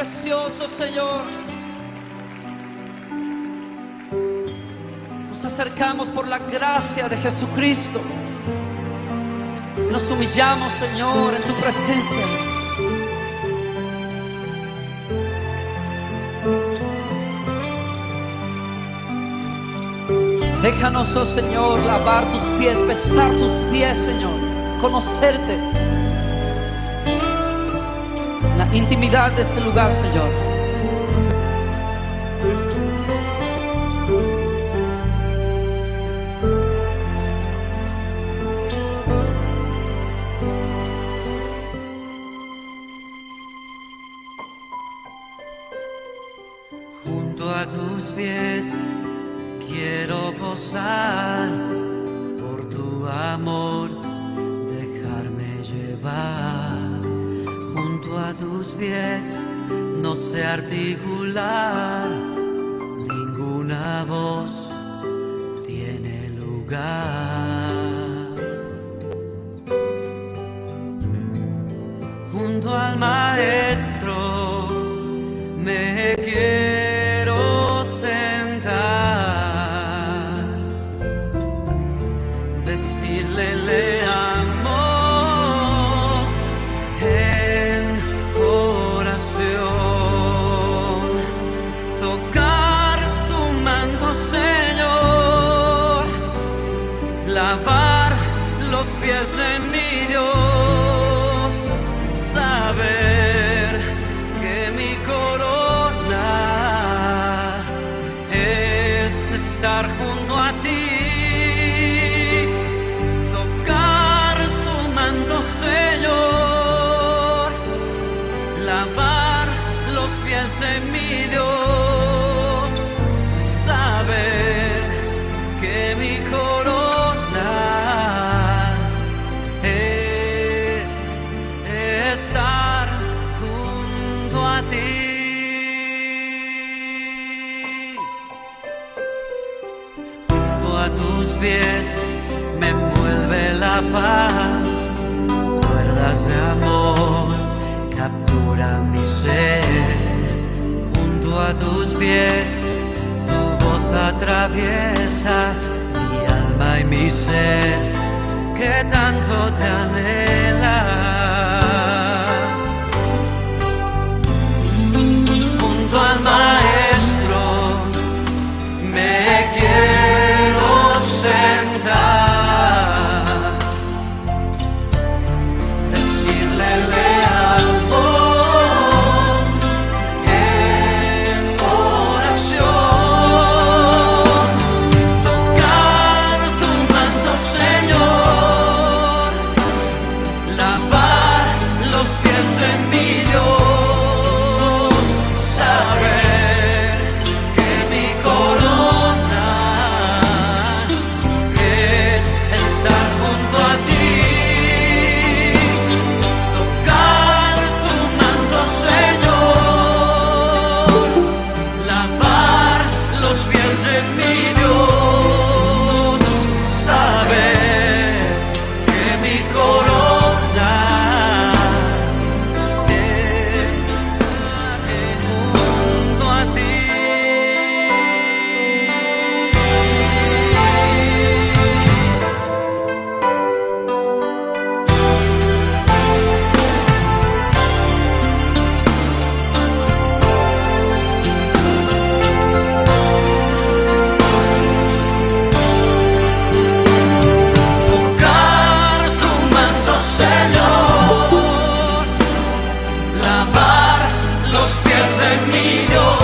precioso, Señor. Nos acercamos por la gracia de Jesucristo. Nos humillamos, Señor, en tu presencia. Déjanos, oh Señor, lavar tus pies, besar tus pies, Señor, conocerte. La intimidad de este lugar, Señor. Junto a tus pies quiero posar, por tu amor dejarme llevar. Junto a tus pies no sé articular, ninguna voz tiene lugar. Junto al Maestro me quiero sentar, decirle le amo en oración, tocar tu manto, Señor, lavar los pies de mi Dios, saber que mi corona es estar junto a ti, tocar tu manto, Señor, lavar los pies de mi Dios, saber que mi corona es estar junto a ti. Junto a tus pies me envuelve la paz, cuerdas de amor capturan mi ser. Junto a tus pies tu voz atraviesa mi alma y mi ser, que tanto te anhela. Junto al Maestro me quiero sentar, decirle le amo en oración, tocar tu manto, Señor, lavar los pies de mi Dios, saber que mi corona es estar junto a ti, tocar tu manto, Señor, lavar los pies de mi Dios, saber que mi corona es junto a ti. Tocar tu manto, Señor, lavar los pies de mi Dios,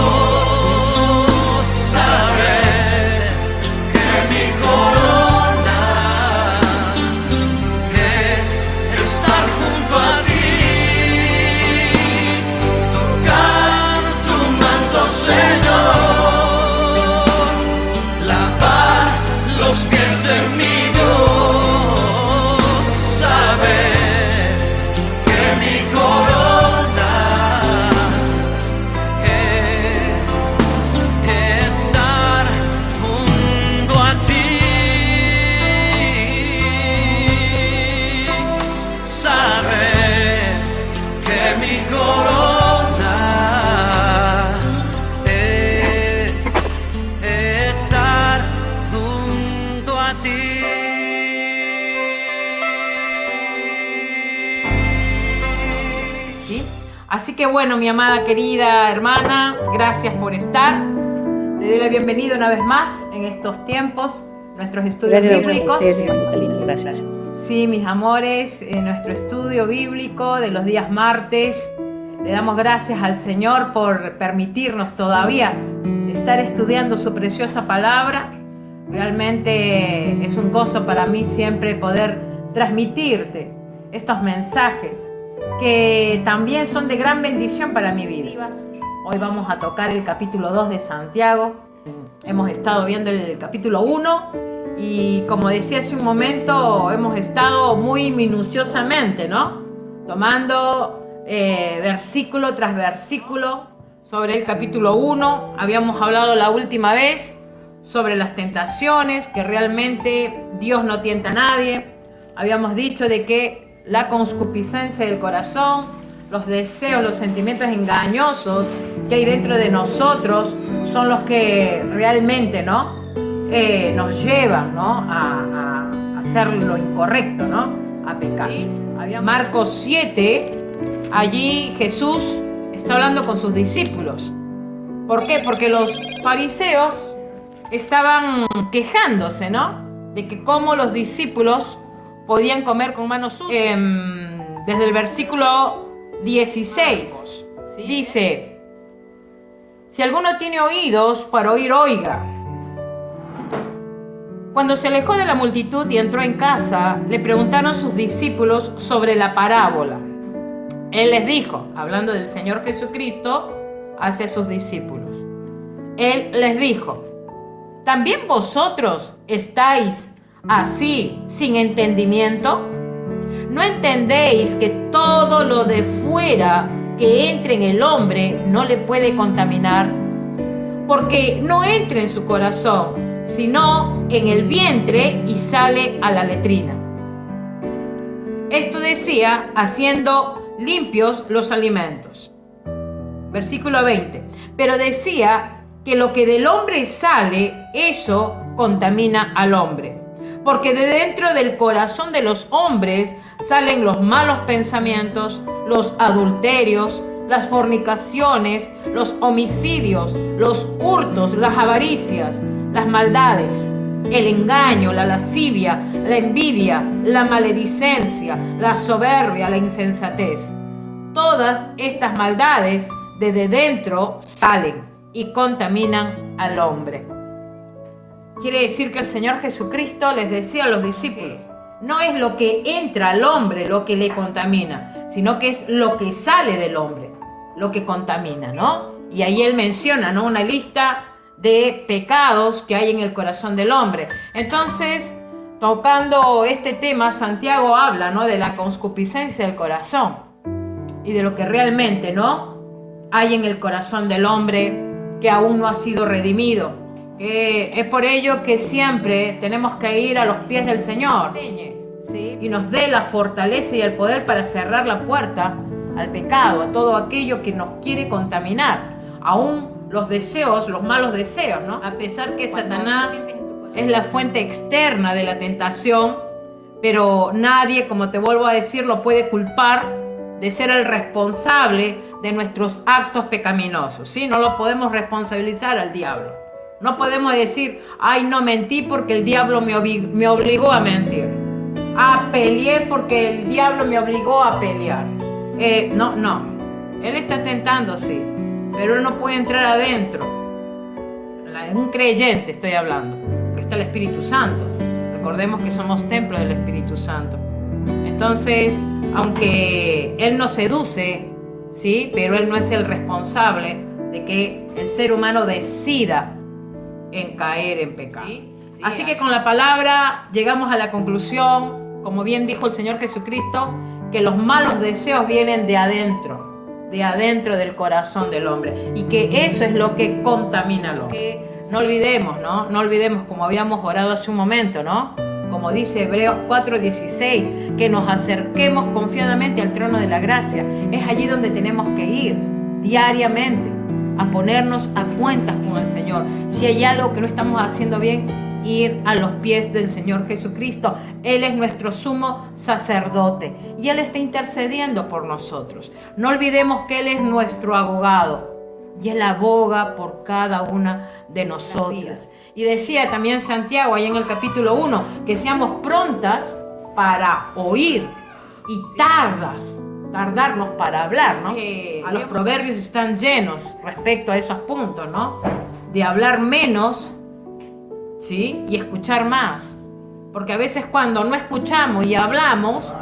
saber que mi corona es estar junto a ti, tocar tu manto, Señor, lavar los pies de mi Dios, saber que mi corona es que bueno, mi amada querida hermana, gracias por estar. Te doy la bienvenida una vez más en estos tiempos, nuestros estudios bíblicos. Gracias. Sí, mis amores, en nuestro estudio bíblico de los días martes, le damos gracias al Señor por permitirnos todavía estar estudiando su preciosa palabra. Realmente es un gozo para mí siempre poder transmitirte estos mensajes que también son de gran bendición para mi vida. Hoy vamos a tocar el capítulo 2 de Santiago. Hemos estado viendo el capítulo 1 y, como decía hace un momento, hemos estado muy minuciosamente, ¿no? Tomando versículo tras versículo sobre el capítulo 1. Habíamos hablado la última vez sobre las tentaciones, que realmente Dios no tienta a nadie. Habíamos dicho de que la concupiscencia del corazón, los deseos, los sentimientos engañosos que hay dentro de nosotros son los que realmente, ¿no? Nos llevan, ¿no? a hacer lo incorrecto, ¿no? A pecar. Sí. Marcos 7, allí Jesús está hablando con sus discípulos. ¿Por qué? Porque los fariseos estaban quejándose, ¿no? De que cómo los discípulos podían comer con manos sucias. Desde el versículo 16, ¿sí? Dice: si alguno tiene oídos para oír, oiga. Cuando se alejó de la multitud y entró en casa, le preguntaron sus discípulos sobre la parábola. Él les dijo, hablando del Señor Jesucristo hacia sus discípulos, Él les dijo: ¿también vosotros estáis así sin entendimiento? ¿No entendéis que todo lo de fuera que entre en el hombre no le puede contaminar? Porque no entra en su corazón, sino en el vientre y sale a la letrina. Esto decía haciendo limpios los alimentos. Versículo 20. Pero decía que lo que del hombre sale, eso contamina al hombre. Porque de dentro del corazón de los hombres salen los malos pensamientos, los adulterios, las fornicaciones, los homicidios, los hurtos, las avaricias, las maldades, el engaño, la lascivia, la envidia, la maledicencia, la soberbia, la insensatez. Todas estas maldades desde dentro salen y contaminan al hombre. Quiere decir que el Señor Jesucristo les decía a los discípulos, no es lo que entra al hombre lo que le contamina, sino que es lo que sale del hombre lo que contamina, ¿no? Y ahí Él menciona, ¿no?, una lista de pecados que hay en el corazón del hombre. Entonces, tocando este tema, Santiago habla, ¿no?, de la concupiscencia del corazón y de lo que realmente, ¿no?, hay en el corazón del hombre que aún no ha sido redimido. Es por ello que siempre tenemos que ir a los pies del Señor, ¿sí?, y nos dé la fortaleza y el poder para cerrar la puerta al pecado, a todo aquello que nos quiere contaminar, aún los deseos, los malos deseos, ¿no? A pesar que Satanás es la fuente externa de la tentación, pero nadie, como te vuelvo a decir, lo puede culpar de ser el responsable de nuestros actos pecaminosos, ¿sí? No lo podemos responsabilizar al diablo. No podemos decir, ay, no mentí porque el diablo me obligó a mentir. Peleé porque el diablo me obligó a pelear. No. Él está tentando, sí, pero él no puede entrar adentro. Es un creyente, estoy hablando, porque está el Espíritu Santo. Recordemos que somos templo del Espíritu Santo. Entonces, aunque él nos seduce, sí, pero él no es el responsable de que el ser humano decida en caer en pecado. ¿Sí? Así que con la palabra llegamos a la conclusión, como bien dijo el Señor Jesucristo, que los malos deseos vienen de adentro del corazón del hombre, y que eso es lo que contamina al hombre. No olvidemos, ¿no? No olvidemos, como habíamos orado hace un momento, ¿no? Como dice Hebreos 4:16, que nos acerquemos confiadamente al trono de la gracia. Es allí donde tenemos que ir diariamente a ponernos a cuentas con el Señor. Si hay algo que no estamos haciendo bien, ir a los pies del Señor Jesucristo. Él es nuestro sumo sacerdote y Él está intercediendo por nosotros. No olvidemos que Él es nuestro abogado y Él aboga por cada una de nosotras. Y decía también Santiago, ahí en el capítulo 1, que seamos prontas para oír y tardarnos para hablar, ¿no? A los proverbios están llenos respecto a esos puntos, ¿no? De hablar menos, ¿sí? Y escuchar más. Porque a veces cuando no escuchamos y hablamos,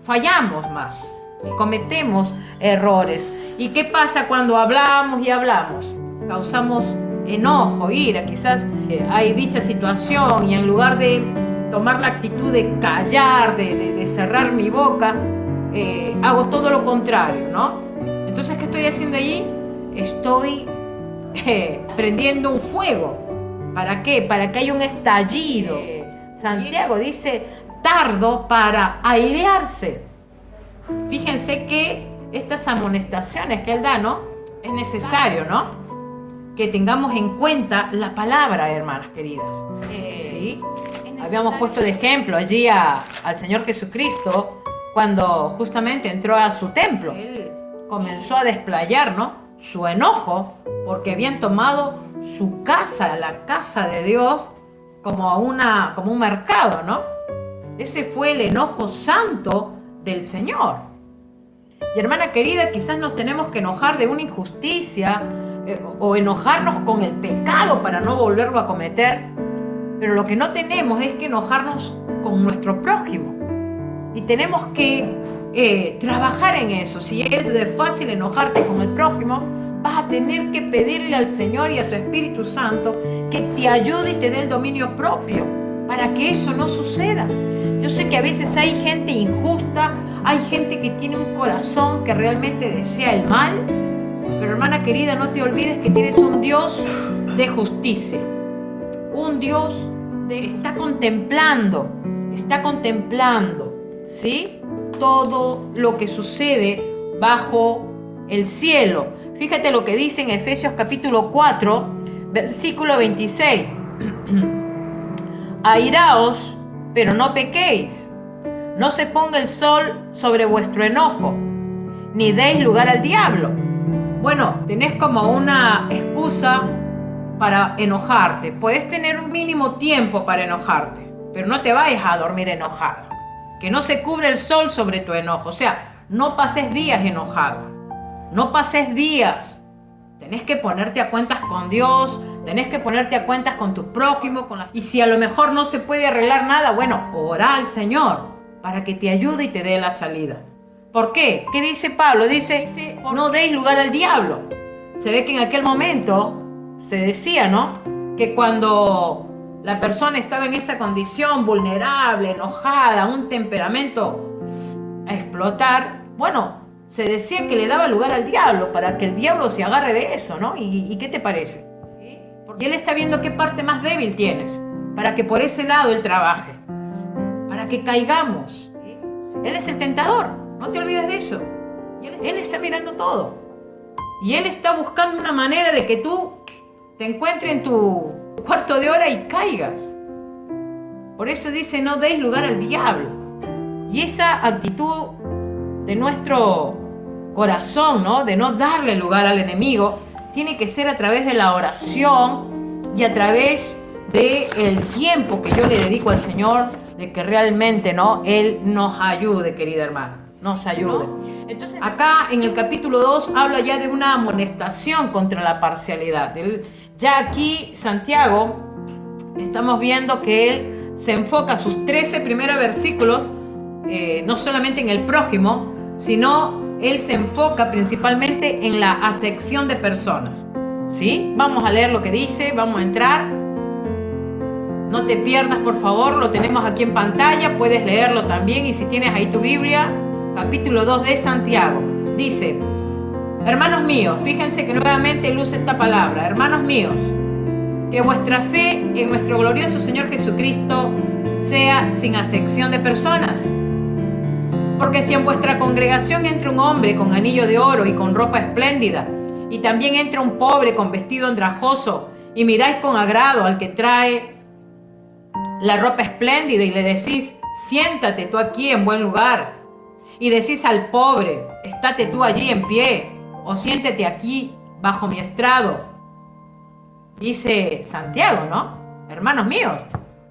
fallamos más. Cometemos errores. ¿Y qué pasa cuando hablamos y hablamos? Causamos enojo, ira. Quizás hay dicha situación y en lugar de tomar la actitud de callar, de cerrar mi boca, hago todo lo contrario, ¿no? Entonces, ¿qué estoy haciendo allí? Estoy prendiendo un fuego. ¿Para qué? Para que haya un estallido. Santiago dice, tardo para airearse. Fíjense que estas amonestaciones que él da, ¿no? Es necesario, ¿no? Que tengamos en cuenta la palabra, hermanas queridas. ¿Sí? Habíamos puesto de ejemplo allí al Señor Jesucristo cuando justamente entró a su templo. Él comenzó a desplayar, ¿no? Su enojo porque habían tomado su casa, la casa de Dios, como un mercado, ¿no? Ese fue el enojo santo del Señor. Y hermana querida, quizás nos tenemos que enojar de una injusticia o enojarnos con el pecado para no volverlo a cometer, pero lo que no tenemos es que enojarnos con nuestro prójimo. Y tenemos que trabajar en eso. Si es de fácil enojarte con el prójimo, vas a tener que pedirle al Señor y a su Espíritu Santo que te ayude y te dé el dominio propio para que eso no suceda. Yo sé que a veces hay gente injusta, hay gente que tiene un corazón que realmente desea el mal, pero hermana querida, no te olvides que tienes un Dios de justicia, un Dios que está contemplando, ¿sí? Todo lo que sucede bajo el cielo. Fíjate lo que dice en Efesios capítulo 4, versículo 26. Airaos, pero no pequéis. No se ponga el sol sobre vuestro enojo, ni deis lugar al diablo. Bueno, tenés como una excusa para enojarte. Puedes tener un mínimo tiempo para enojarte, pero no te vayas a dormir enojado. Que no se cubre el sol sobre tu enojo. O sea, no pases días enojado. No pases días. Tenés que ponerte a cuentas con Dios, tenés que ponerte a cuentas con tu prójimo. Y si a lo mejor no se puede arreglar nada, bueno, ora al Señor para que te ayude y te dé la salida. ¿Por qué? ¿Qué dice Pablo? Dice, no deis lugar al diablo. Se ve que en aquel momento se decía, ¿no? Que cuando la persona estaba en esa condición vulnerable, enojada, un temperamento a explotar, bueno, se decía que le daba lugar al diablo para que el diablo se agarre de eso, ¿no? ¿Y qué te parece? Porque él está viendo qué parte más débil tienes, para que por ese lado él trabaje, para que caigamos. Él es el tentador, no te olvides de eso. Él está mirando todo. Y él está buscando una manera de que tú te encuentres en tu cuarto de hora y caigas. Por eso dice, no deis lugar al diablo. Y esa actitud de nuestro corazón, ¿no? De no darle lugar al enemigo, tiene que ser a través de la oración y a través del tiempo que yo le dedico al Señor, de que realmente, ¿no? Él nos ayude, querida hermana, nos ayude. Entonces, acá en el capítulo 2 habla ya de una amonestación contra la parcialidad. Ya aquí, Santiago, estamos viendo que él se enfoca sus 13 primeros versículos, no solamente en el prójimo, sino él se enfoca principalmente en la acepción de personas. ¿Sí? Vamos a leer lo que dice, vamos a entrar. No te pierdas, por favor, lo tenemos aquí en pantalla, puedes leerlo también. Y si tienes ahí tu Biblia, capítulo 2 de Santiago, dice: hermanos míos, fíjense que nuevamente él usa esta palabra, hermanos míos, que vuestra fe en nuestro glorioso Señor Jesucristo sea sin acepción de personas. Porque si en vuestra congregación entra un hombre con anillo de oro y con ropa espléndida, y también entra un pobre con vestido andrajoso, y miráis con agrado al que trae la ropa espléndida y le decís, siéntate tú aquí en buen lugar. Y decís al pobre, estate tú allí en pie, o siéntete aquí bajo mi estrado. Dice Santiago, ¿no? Hermanos míos,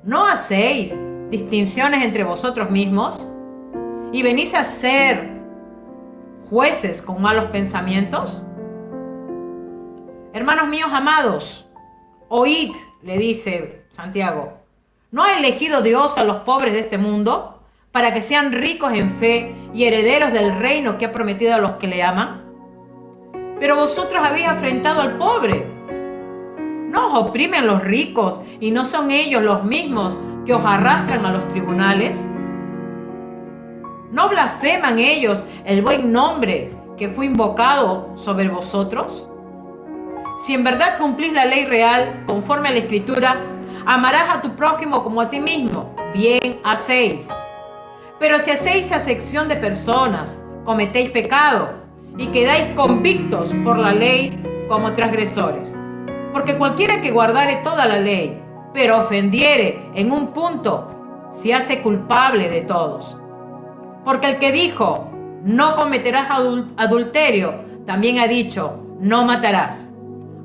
¿no hacéis distinciones entre vosotros mismos? ¿Y venís a ser jueces con malos pensamientos? Hermanos míos amados, oíd, le dice Santiago, ¿no ha elegido Dios a los pobres de este mundo para que sean ricos en fe y herederos del reino que ha prometido a los que le aman? Pero vosotros habéis afrentado al pobre. ¿No os oprimen los ricos y no son ellos los mismos que os arrastran a los tribunales? ¿No blasfeman ellos el buen nombre que fue invocado sobre vosotros? Si en verdad cumplís la ley real, conforme a la Escritura, amarás a tu prójimo como a ti mismo, bien hacéis. Pero si hacéis acepción de personas, cometéis pecado y quedáis convictos por la ley como transgresores. Porque cualquiera que guardare toda la ley, pero ofendiere en un punto, se hace culpable de todos. Porque el que dijo, no cometerás adulterio, también ha dicho, no matarás.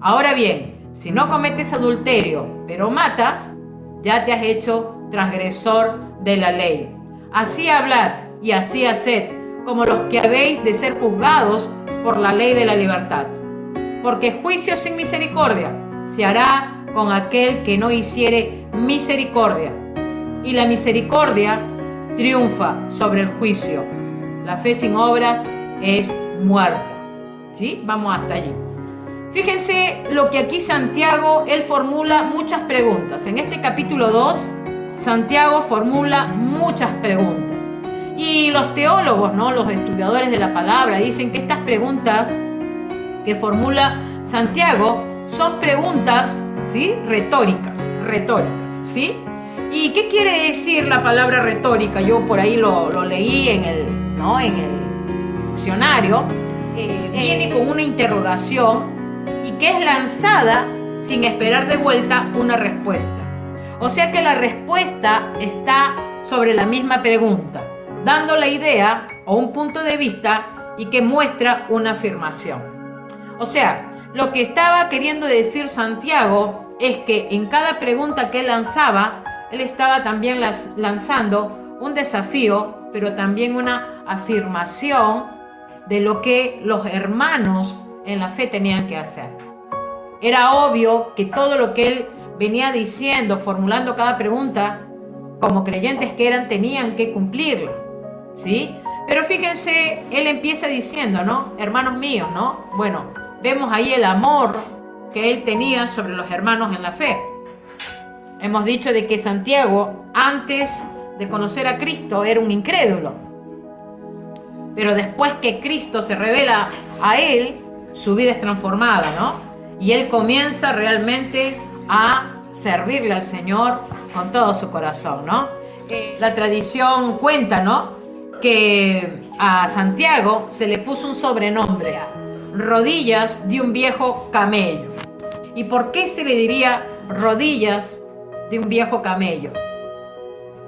Ahora bien, si no cometes adulterio, pero matas, ya te has hecho transgresor de la ley. Así hablad y así haced, como los que habéis de ser juzgados por la ley de la libertad. Porque juicio sin misericordia se hará con aquel que no hiciere misericordia. Y la misericordia triunfa sobre el juicio. La fe sin obras es muerta. ¿Sí? Vamos hasta allí. Fíjense lo que aquí Santiago, él formula muchas preguntas. En este capítulo 2, Santiago formula muchas preguntas. Y los teólogos, ¿no? Los estudiadores de la palabra, dicen que estas preguntas que formula Santiago son preguntas, ¿sí? retóricas, ¿sí? ¿Y qué quiere decir la palabra retórica? Yo por ahí lo leí en el diccionario. Viene con una interrogación y que es lanzada sin esperar de vuelta una respuesta. O sea que la respuesta está sobre la misma pregunta, dando la idea o un punto de vista y que muestra una afirmación. O sea, lo que estaba queriendo decir Santiago es que en cada pregunta que él lanzaba, él estaba también lanzando un desafío, pero también una afirmación de lo que los hermanos en la fe tenían que hacer. Era obvio que todo lo que él venía diciendo, formulando cada pregunta, como creyentes que eran, tenían que cumplirlo, ¿sí? Pero fíjense, él empieza diciendo, ¿no? Hermanos míos, ¿no? Bueno, vemos ahí el amor que él tenía sobre los hermanos en la fe. Hemos dicho de que Santiago, antes de conocer a Cristo, era un incrédulo. Pero después que Cristo se revela a él, su vida es transformada, ¿no? Y él comienza realmente a servirle al Señor con todo su corazón, ¿no? La tradición cuenta, ¿no? Que a Santiago se le puso un sobrenombre, rodillas de un viejo camello. ¿Y por qué se le diría rodillas de un viejo camello?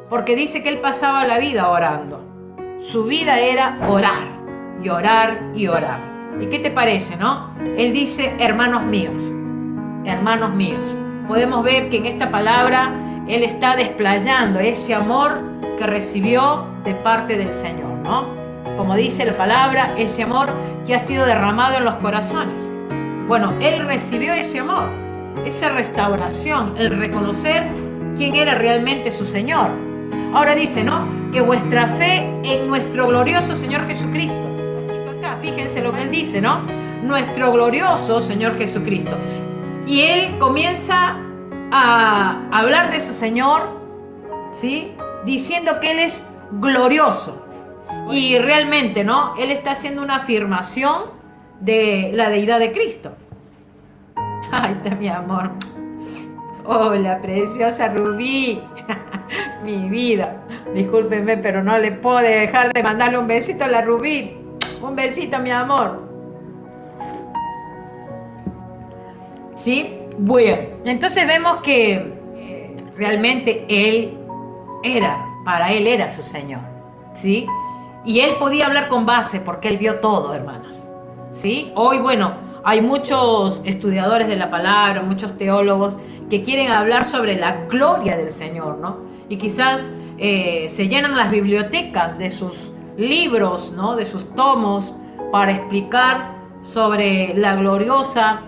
Porque dice que él pasaba la vida orando. Su vida era orar y orar y orar. ¿Y qué te parece, no? Él dice, hermanos míos, hermanos míos. Podemos ver que en esta palabra él está desplayando ese amor que recibió de parte del Señor, ¿no? Como dice la palabra, ese amor que ha sido derramado en los corazones. Bueno, él recibió ese amor, esa restauración, el reconocer quién era realmente su Señor. Ahora dice, ¿no? Que vuestra fe en nuestro glorioso Señor Jesucristo. Acá, fíjense lo que él dice, ¿no? Nuestro glorioso Señor Jesucristo. Y él comienza a hablar de su Señor, ¿sí? Diciendo que él es glorioso. Y realmente, ¿no? Él está haciendo una afirmación de la deidad de Cristo. Ay, está mi amor. Hola, preciosa Rubí. Mi vida. Discúlpenme, pero no le puedo dejar de mandarle un besito a la Rubí. Un besito, mi amor. ¿Sí? Bueno, entonces vemos que realmente para él era su Señor, ¿sí? Y él podía hablar con base porque él vio todo, hermanas, ¿sí? Hoy, bueno, hay muchos estudiadores de la palabra, muchos teólogos que quieren hablar sobre la gloria del Señor, ¿no? Y quizás se llenan las bibliotecas de sus libros, ¿no? De sus tomos para explicar sobre la gloriosa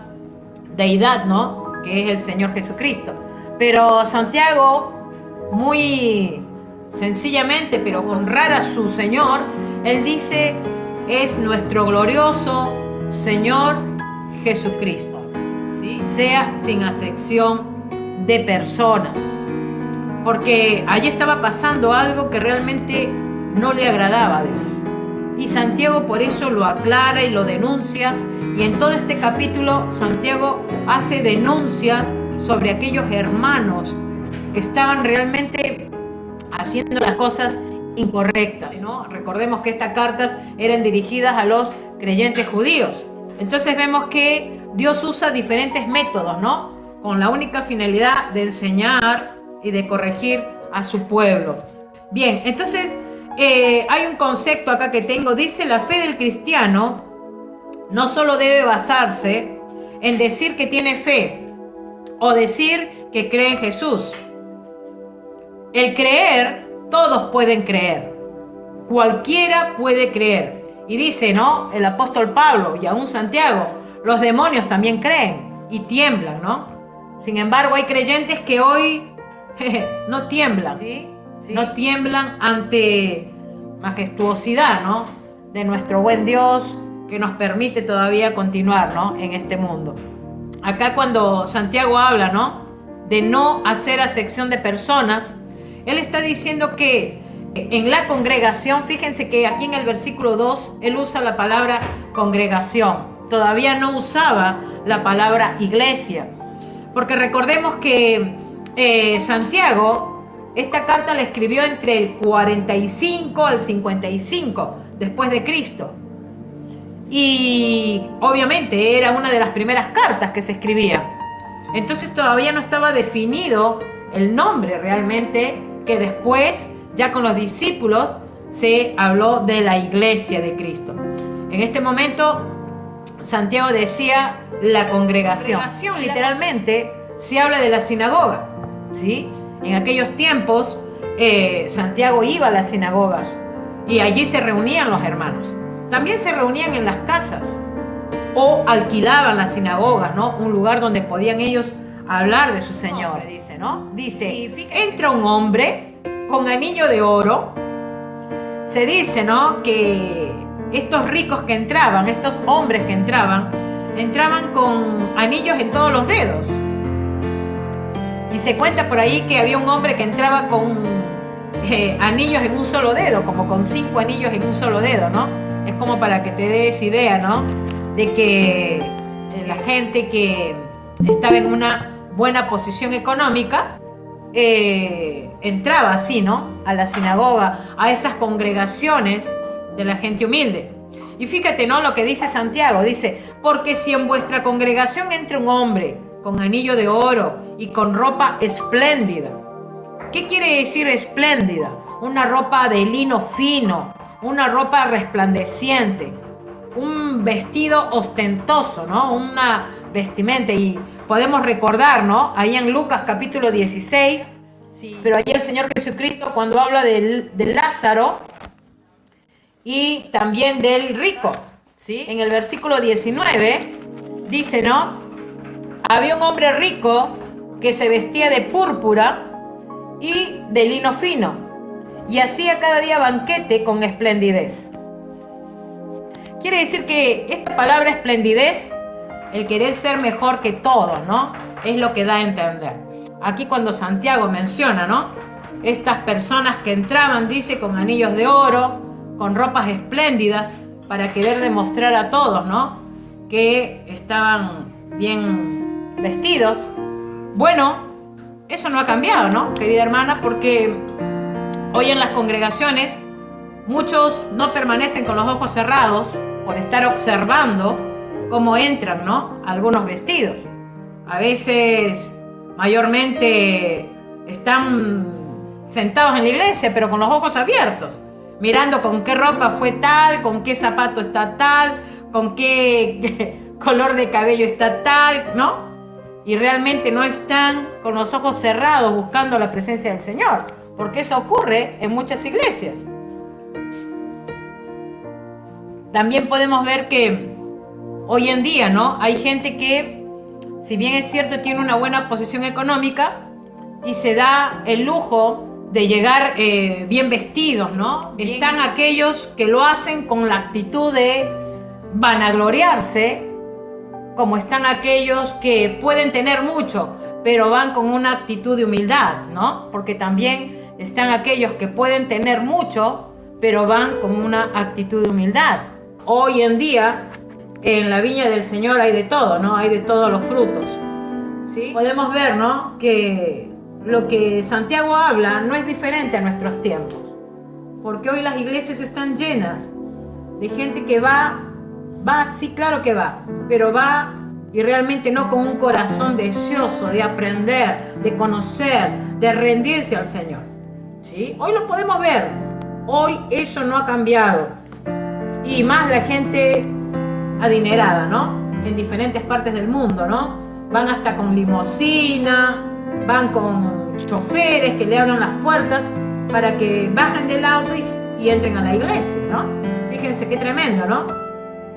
deidad, ¿no? Que es el Señor Jesucristo. Pero Santiago, muy sencillamente, pero honrar a su Señor, él dice, es nuestro glorioso Señor Jesucristo, ¿sí? Sea sin acepción de personas, porque allí estaba pasando algo que realmente no le agradaba a Dios. Y Santiago por eso lo aclara y lo denuncia, y en todo este capítulo Santiago hace denuncias sobre aquellos hermanos que estaban realmente haciendo las cosas incorrectas, ¿no? Recordemos que estas cartas eran dirigidas a los creyentes judíos. Entonces vemos que Dios usa diferentes métodos, ¿no? Con la única finalidad de enseñar y de corregir a su pueblo. Bien, entonces hay un concepto acá que tengo, dice: la fe del cristiano no solo debe basarse en decir que tiene fe o decir que cree en Jesús. El creer, todos pueden creer, cualquiera puede creer. Y dice, ¿no?, el apóstol Pablo y aún Santiago, los demonios también creen y tiemblan, ¿no? Sin embargo, hay creyentes que hoy no tiemblan, ¿sí? No tiemblan ante majestuosidad, ¿no?, de nuestro buen Dios, que nos permite todavía continuar, ¿no?, en este mundo. Acá cuando Santiago habla, ¿no?, de no hacer acepción de personas, él está diciendo que en la congregación, fíjense que aquí en el versículo 2, él usa la palabra congregación. Todavía no usaba la palabra iglesia. Porque recordemos que Santiago, esta carta la escribió entre el 45 al 55 después de Cristo. Y obviamente era una de las primeras cartas que se escribían. Entonces todavía no estaba definido el nombre realmente, que después, ya con los discípulos, se habló de la iglesia de Cristo. En este momento, Santiago decía la congregación. Literalmente se habla de la sinagoga, ¿sí? En aquellos tiempos, Santiago iba a las sinagogas y allí se reunían los hermanos. También se reunían en las casas o alquilaban las sinagogas, ¿no? Un lugar donde podían ellos hablar de su Señor, dice, ¿no? Dice, entra un hombre con anillo de oro. Se dice, ¿no?, que estos ricos que entraban, estos hombres que entraban con anillos en todos los dedos. Y se cuenta por ahí que había un hombre que entraba con anillos en un solo dedo, como con 5 anillos en un solo dedo, ¿no? Es como para que te des idea, ¿no?, de que la gente que estaba en una buena posición económica entraba así, ¿no?, a la sinagoga, a esas congregaciones de la gente humilde. Y fíjate, ¿no?, lo que dice Santiago, dice, porque si en vuestra congregación entra un hombre con anillo de oro y con ropa espléndida. ¿Qué quiere decir espléndida? Una ropa de lino fino, una ropa resplandeciente, un vestido ostentoso, ¿no?, una vestimenta. Y podemos recordar, ¿no?, ahí en Lucas capítulo 16, sí, pero allí el Señor Jesucristo, cuando habla de Lázaro y también del rico, ¿sí?, en el versículo 19 dice, ¿no?, había un hombre rico que se vestía de púrpura y de lino fino y hacía cada día banquete con esplendidez. Quiere decir que esta palabra esplendidez, el querer ser mejor que todos, ¿no?, es lo que da a entender. Aquí cuando Santiago menciona, ¿no?, estas personas que entraban, dice, con anillos de oro, con ropas espléndidas, para querer demostrar a todos, ¿no?, que estaban bien vestidos. Bueno, eso no ha cambiado, ¿no, querida hermana? Porque hoy en las congregaciones muchos no permanecen con los ojos cerrados por estar observando cómo entran, ¿no?, algunos vestidos. A veces, mayormente, están sentados en la iglesia, pero con los ojos abiertos, mirando con qué ropa fue tal, con qué zapato está tal, con qué color de cabello está tal, ¿no? Y realmente no están con los ojos cerrados buscando la presencia del Señor, porque eso ocurre en muchas iglesias. También podemos ver que hoy en día, ¿no? Hay gente que, si bien es cierto, tiene una buena posición económica y se da el lujo de llegar bien vestidos, ¿no? Están aquellos que lo hacen con la actitud de vanagloriarse, como están aquellos que pueden tener mucho, pero van con una actitud de humildad, ¿no? Porque también están aquellos que pueden tener mucho, pero van con una actitud de humildad. Hoy en día, en la viña del Señor hay de todo, ¿no? Hay de todos los frutos, ¿sí? Podemos ver, ¿no? Que lo que Santiago habla no es diferente a nuestros tiempos, porque hoy las iglesias están llenas de gente que va, sí, claro que va, pero va y realmente no con un corazón deseoso de aprender, de conocer, de rendirse al Señor, ¿sí? Hoy lo podemos ver, hoy eso no ha cambiado, y más la gente adinerada, ¿no? En diferentes partes del mundo, ¿no? Van hasta con limusina, van con choferes que le abran las puertas para que bajen del auto y entren a la iglesia, ¿no? Fíjense qué tremendo, ¿no?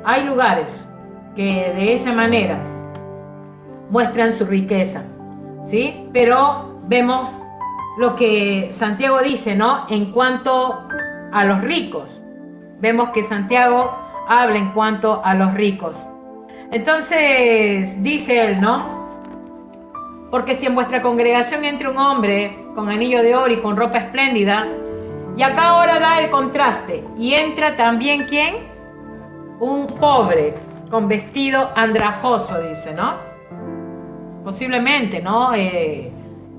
Hay lugares que de esa manera muestran su riqueza, ¿sí? Pero vemos lo que Santiago dice, ¿no? En cuanto a los ricos. Vemos que Santiago habla en cuanto a los ricos. Entonces dice él, ¿no? Porque si en vuestra congregación entra un hombre con anillo de oro y con ropa espléndida, y acá ahora da el contraste, y entra también ¿quién? Un pobre con vestido andrajoso, dice, ¿no? Posiblemente, ¿no?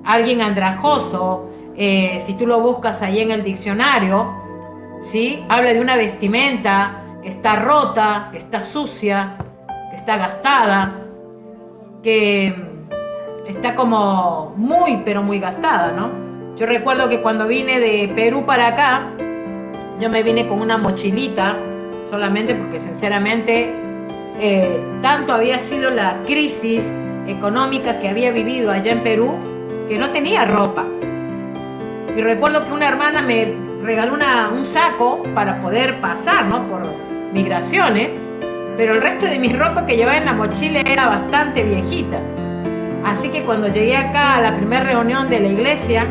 Alguien andrajoso, si tú lo buscas ahí en el diccionario, ¿sí? Habla de una vestimenta que está rota, que está sucia, que está gastada, que está como muy, pero muy gastada, ¿no? Yo recuerdo que cuando vine de Perú para acá, yo me vine con una mochilita, solamente porque sinceramente tanto había sido la crisis económica que había vivido allá en Perú, que no tenía ropa. Y recuerdo que una hermana me regaló un saco para poder pasar, ¿no? Por migraciones, pero el resto de mi ropa que llevaba en la mochila era bastante viejita. Así que cuando llegué acá a la primera reunión de la iglesia,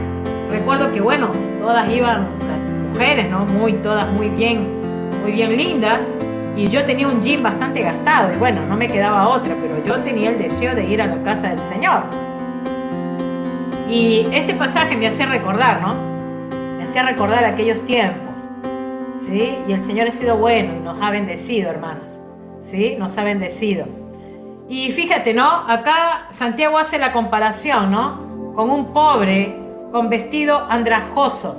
recuerdo que bueno, todas iban, las mujeres, ¿no? Todas muy bien lindas, y yo tenía un jean bastante gastado, y bueno, no me quedaba otra, pero yo tenía el deseo de ir a la casa del Señor. Y este pasaje me hacía recordar, ¿no? Me hacía recordar aquellos tiempos, ¿sí? Y el Señor ha sido bueno y nos ha bendecido, hermanos, ¿sí? Nos ha bendecido. Y fíjate, ¿no? Acá Santiago hace la comparación, ¿no? Con un pobre con vestido andrajoso.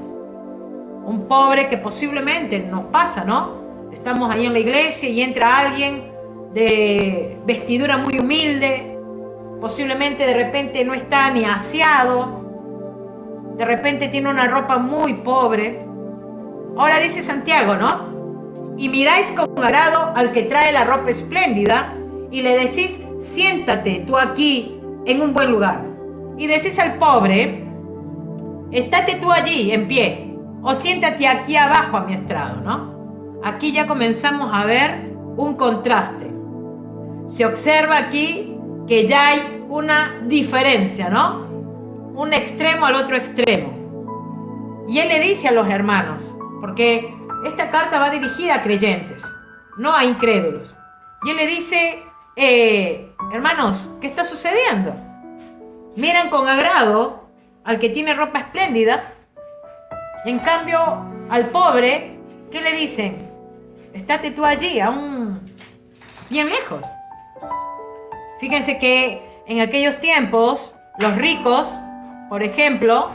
Un pobre que posiblemente nos pasa, ¿no? Estamos ahí en la iglesia y entra alguien de vestidura muy humilde, posiblemente de repente no está ni aseado, de repente tiene una ropa muy pobre. Ahora dice Santiago, ¿no? Y miráis con agrado al que trae la ropa espléndida y le decís, siéntate tú aquí en un buen lugar. Y decís al pobre, estate tú allí en pie, o siéntate aquí abajo a mi estrado, ¿no? Aquí ya comenzamos a ver un contraste. Se observa aquí que ya hay una diferencia, ¿no? Un extremo al otro extremo. Y él le dice a los hermanos, porque esta carta va dirigida a creyentes, no a incrédulos. Y él le dice, hermanos, ¿qué está sucediendo? Miran con agrado al que tiene ropa espléndida, en cambio al pobre, ¿qué le dicen? Estate tú allí, aún bien lejos. Fíjense que en aquellos tiempos, los ricos, por ejemplo,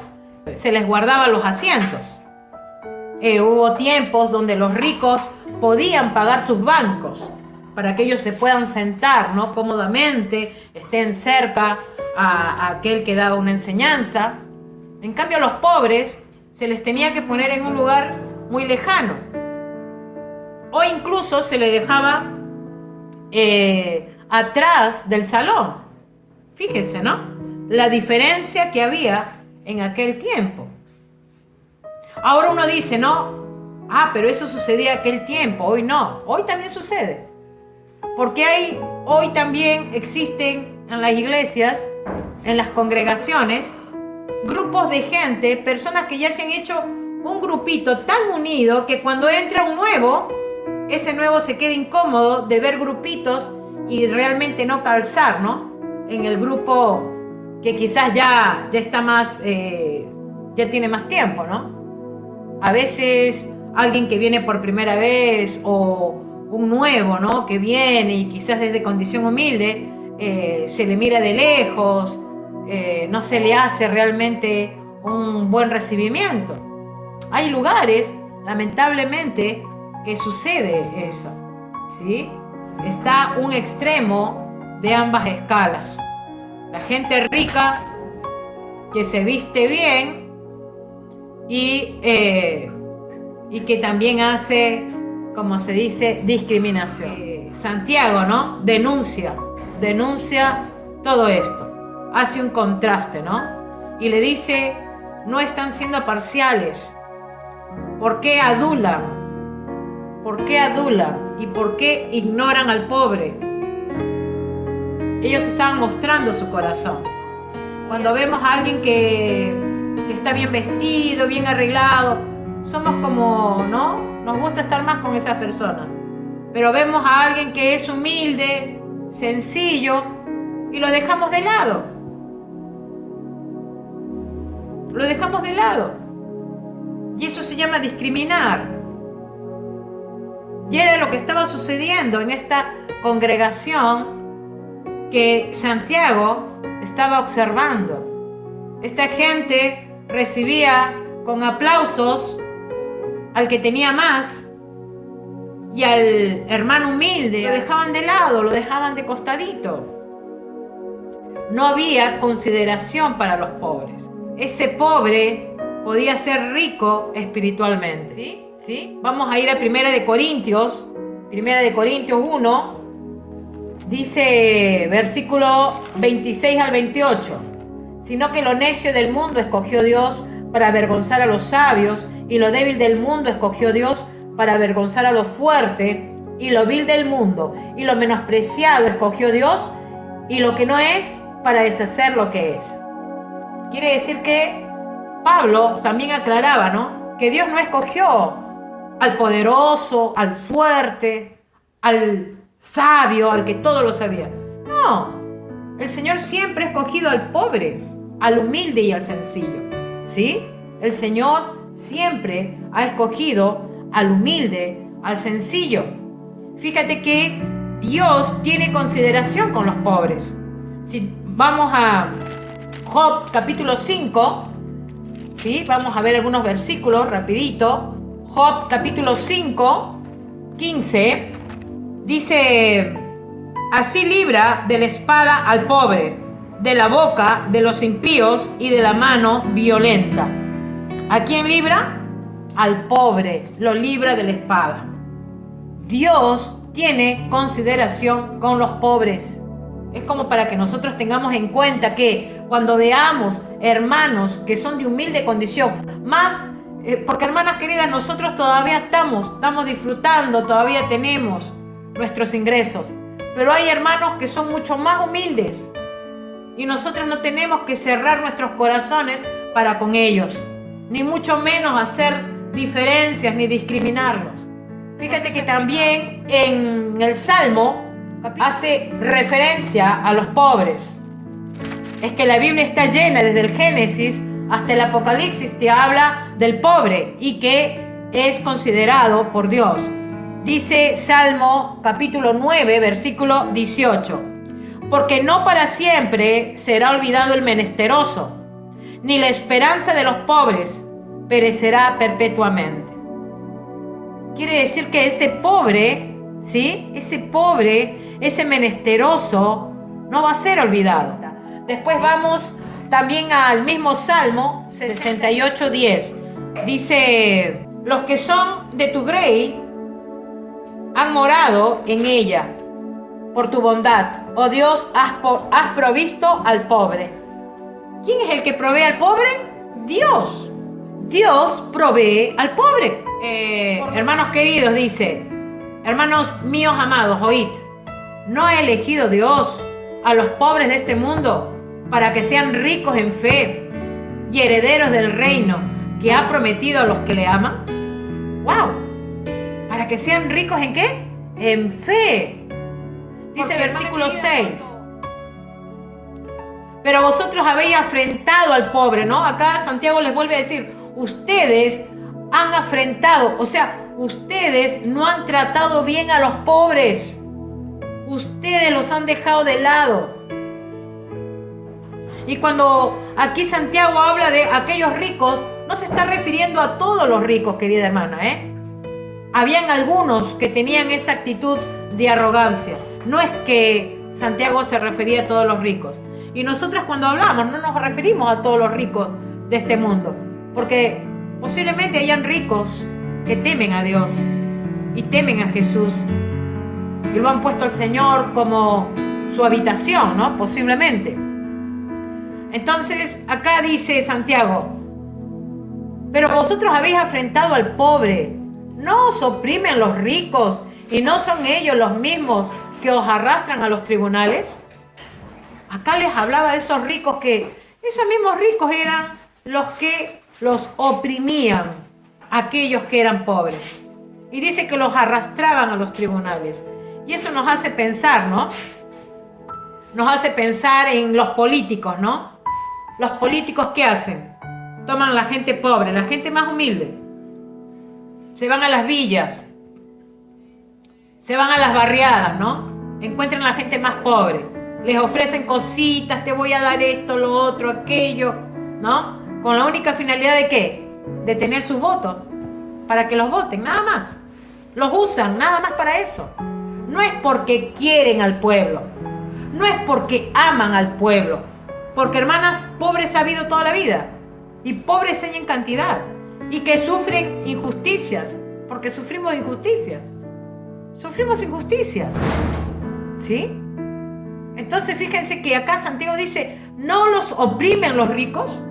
se les guardaban los asientos. Hubo tiempos donde los ricos podían pagar sus bancos para que ellos se puedan sentar, ¿no? Cómodamente, estén cerca a aquel que daba una enseñanza. En cambio, a los pobres se les tenía que poner en un lugar muy lejano. O incluso se les dejaba atrás del salón. Fíjense, ¿no? La diferencia que había en aquel tiempo. Ahora uno dice, ¿no? Pero eso sucedía en aquel tiempo, hoy no. Hoy también sucede. Porque hoy también existen en las iglesias, en las congregaciones, grupos de gente, personas que ya se han hecho un grupito tan unido que cuando entra un nuevo, ese nuevo se queda incómodo de ver grupitos y realmente no calzar, ¿no? En el grupo que quizás ya está más, ya tiene más tiempo, ¿no? A veces alguien que viene por primera vez o un nuevo, ¿no? Que viene y quizás desde condición humilde, se le mira de lejos, no se le hace realmente un buen recibimiento. Hay lugares, lamentablemente, que sucede eso, ¿sí? Está un extremo de ambas escalas. La gente rica que se viste bien y que también hace, como se dice, discriminación. Santiago, ¿no? Denuncia todo esto. Hace un contraste, ¿no? Y le dice, no están siendo parciales. ¿Por qué adulan? ¿Por qué adulan? ¿Y por qué ignoran al pobre? Ellos estaban mostrando su corazón. Cuando vemos a alguien que está bien vestido, bien arreglado, somos como, ¿no? Nos gusta estar más con esa persona. Pero vemos a alguien que es humilde, sencillo, y lo dejamos de lado. Lo dejamos de lado. Y eso se llama discriminar. Y era lo que estaba sucediendo en esta congregación que Santiago estaba observando. Esta gente recibía con aplausos al que tenía más y al hermano humilde lo dejaban de lado, lo dejaban de costadito. No había consideración para los pobres. Ese pobre podía ser rico espiritualmente. ¿Sí? Vamos a ir a Primera de Corintios 1, dice versículo 26 al 28. Sino que lo necio del mundo escogió Dios para avergonzar a los sabios, y lo débil del mundo escogió Dios para avergonzar a los fuertes, y lo vil del mundo y lo menospreciado escogió Dios, y lo que no es, para deshacer lo que es. Quiere decir que Pablo también aclaraba, ¿no? Que Dios no escogió al poderoso, al fuerte, al sabio, al que todo lo sabía. No, el Señor siempre ha escogido al pobre, al humilde y al sencillo. ¿Sí? El Señor siempre ha escogido al humilde, al sencillo. Fíjate que Dios tiene consideración con los pobres. Si vamos a Job capítulo 5, ¿sí? Vamos a ver algunos versículos rapidito. Job capítulo 5, 15, dice, así libra de la espada al pobre, de la boca de los impíos y de la mano violenta. ¿A quién libra? Al pobre, lo libra de la espada. Dios tiene consideración con los pobres. Es como para que nosotros tengamos en cuenta que cuando veamos hermanos que son de humilde condición, más porque hermanas queridas, nosotros todavía estamos disfrutando, todavía tenemos nuestros ingresos, pero hay hermanos que son mucho más humildes y nosotros no tenemos que cerrar nuestros corazones para con ellos, ni mucho menos hacer diferencias ni discriminarlos. Fíjate que también en el Salmo hace referencia a los pobres. Es que la Biblia está llena desde el Génesis hasta el Apocalipsis, te habla del pobre y que es considerado por Dios. Dice Salmo capítulo 9, versículo 18. Porque no para siempre será olvidado el menesteroso, ni la esperanza de los pobres perecerá perpetuamente. Quiere decir que ese pobre, ¿sí? Ese pobre, ese menesteroso, no va a ser olvidado. Después vamos también al mismo Salmo 68:10. Dice, los que son de tu grey han morado en ella por tu bondad. Oh Dios, has provisto al pobre. ¿Quién es el que provee al pobre? Dios. Dios provee al pobre. Hermanos queridos, dice, hermanos míos amados, oíd, ¿no ha elegido Dios a los pobres de este mundo para que sean ricos en fe y herederos del reino que ha prometido a los que le aman? ¡Wow! ¿Para que sean ricos en qué? En fe. Dice porque versículo 6. Pero vosotros habéis afrentado al pobre, ¿no? Acá Santiago les vuelve a decir, ustedes han afrentado, o sea, ustedes no han tratado bien a los pobres. Ustedes los han dejado de lado. Y cuando aquí Santiago habla de aquellos ricos, no se está refiriendo a todos los ricos, querida hermana, ¿eh? Habían algunos que tenían esa actitud de arrogancia. No es que Santiago se refería a todos los ricos. Y nosotros cuando hablamos no nos referimos a todos los ricos de este mundo. Porque posiblemente hayan ricos que temen a Dios y temen a Jesús. Y lo han puesto al Señor como su habitación, ¿no? Posiblemente. Entonces, acá dice Santiago, pero vosotros habéis afrentado al pobre, no os oprimen los ricos y no son ellos los mismos que os arrastran a los tribunales. Acá les hablaba de esos ricos que, esos mismos ricos eran los que los oprimían, aquellos que eran pobres. Y dice que los arrastraban a los tribunales. Y eso nos hace pensar, ¿no? Nos hace pensar en los políticos, ¿no? Los políticos, ¿qué hacen? Toman a la gente pobre, la gente más humilde. Se van a las villas. Se van a las barriadas, ¿no? Encuentran a la gente más pobre. Les ofrecen cositas, te voy a dar esto, lo otro, aquello, ¿no? Con la única finalidad de ¿qué? De tener sus votos. Para que los voten, nada más. Los usan, nada más para eso. No es porque quieren al pueblo. No es porque aman al pueblo. Porque, hermanas, pobres ha habido toda la vida. Y pobres hay en cantidad. Y que sufren injusticias. Porque sufrimos injusticias. Sufrimos injusticias. ¿Sí? Entonces, fíjense que acá Santiago dice, ¿no los oprimen los ricos?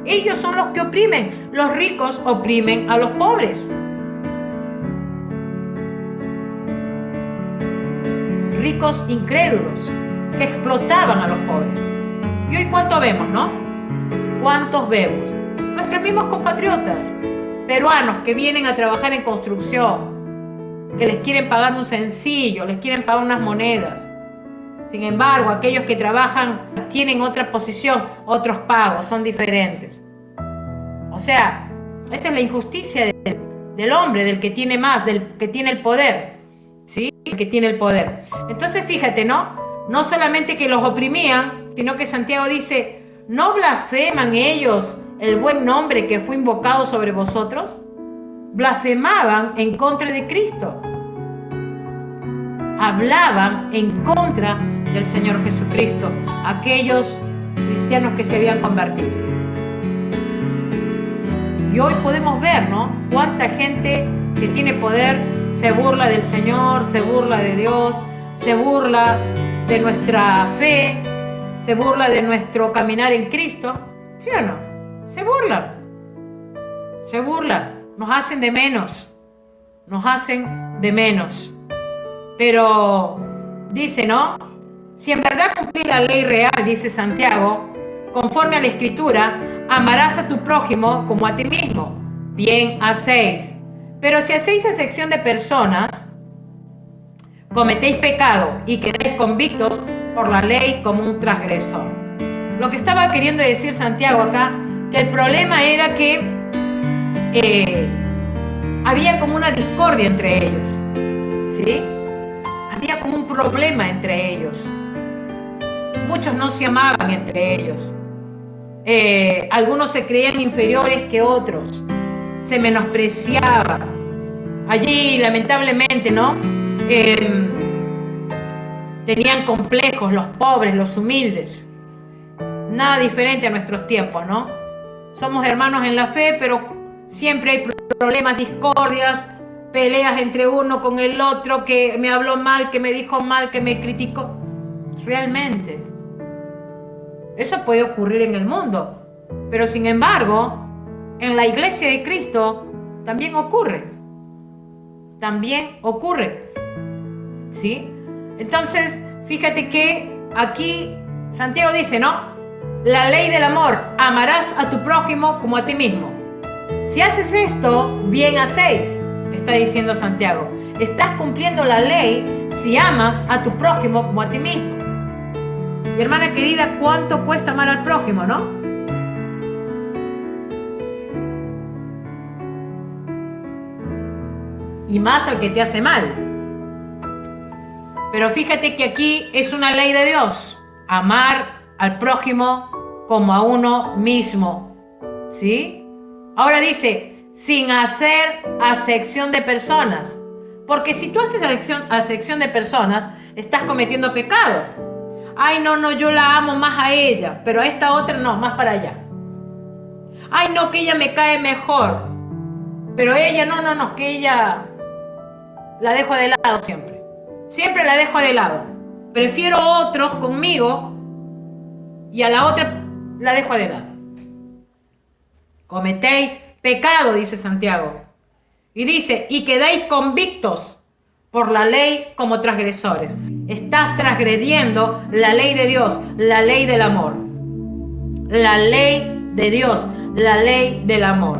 Ellos son los que oprimen. Los ricos oprimen a los pobres. Ricos incrédulos que explotaban a los pobres. Y hoy ¿cuánto vemos, no? ¿Cuántos vemos? Nuestros mismos compatriotas peruanos que vienen a trabajar en construcción, que les quieren pagar un sencillo, les quieren pagar unas monedas. Sin embargo, aquellos que trabajan tienen otra posición, otros pagos, son diferentes. O sea, esa es la injusticia del hombre, del que tiene más, del que tiene el poder, ¿sí? El que tiene el poder. Entonces, fíjate, ¿no? No solamente que los oprimían, sino que Santiago dice, ¿no blasfeman ellos el buen nombre que fue invocado sobre vosotros? Blasfemaban en contra de Cristo. Hablaban en contra del Señor Jesucristo, aquellos cristianos que se habían convertido. Y hoy podemos ver, ¿no? Cuánta gente que tiene poder se burla del Señor, se burla de Dios, se burla de nuestra fe, se burla de nuestro caminar en Cristo. ¿Sí o no? Se burlan. Se burlan. Nos hacen de menos. Nos hacen de menos. Pero dice, ¿no? Si en verdad cumplís la ley real, dice Santiago, conforme a la Escritura, amarás a tu prójimo como a ti mismo. Bien hacéis. Pero si hacéis excepción de personas, cometéis pecado y quedáis convictos por la ley como un transgresor. Lo que estaba queriendo decir Santiago acá, que el problema era que había como una discordia entre ellos, ¿sí? Había como un problema entre ellos. Muchos no se amaban entre ellos. Algunos se creían inferiores que otros. Se menospreciaban. Allí, lamentablemente, ¿no? Tenían complejos los pobres, los humildes. nada diferente a nuestros tiempos, ¿no? Somos hermanos en la fe, pero siempre hay problemas, discordias, peleas entre uno con el otro, que me habló mal, que me dijo mal, que me criticó. Realmente, eso puede ocurrir en el mundo, pero sin embargo, en la iglesia de Cristo también ocurre. También ocurre. ¿Sí? Entonces, fíjate que aquí Santiago dice, ¿no? La ley del amor, amarás a tu prójimo como a ti mismo. Si haces esto, bien hacéis, está diciendo Santiago. Estás cumpliendo la ley si amas a tu prójimo como a ti mismo. Mi hermana querida, ¿cuánto cuesta amar al prójimo, no? Y más al que te hace mal. Pero fíjate que aquí es una ley de Dios, amar al prójimo como a uno mismo, ¿sí? Ahora dice, sin hacer acepción de personas, porque si tú haces acepción de personas, estás cometiendo pecado. Ay, no, yo la amo más a ella, pero a esta otra no, más para allá. Ay, no, que ella me cae mejor, pero ella, no, que ella la dejo de lado siempre. Siempre la dejo de lado. Prefiero otros conmigo y a la otra la dejo de lado. Cometéis pecado, dice Santiago. Y dice, y quedáis convictos por la ley como transgresores. Estás transgrediendo la ley de Dios, la ley del amor. La ley de Dios, la ley del amor.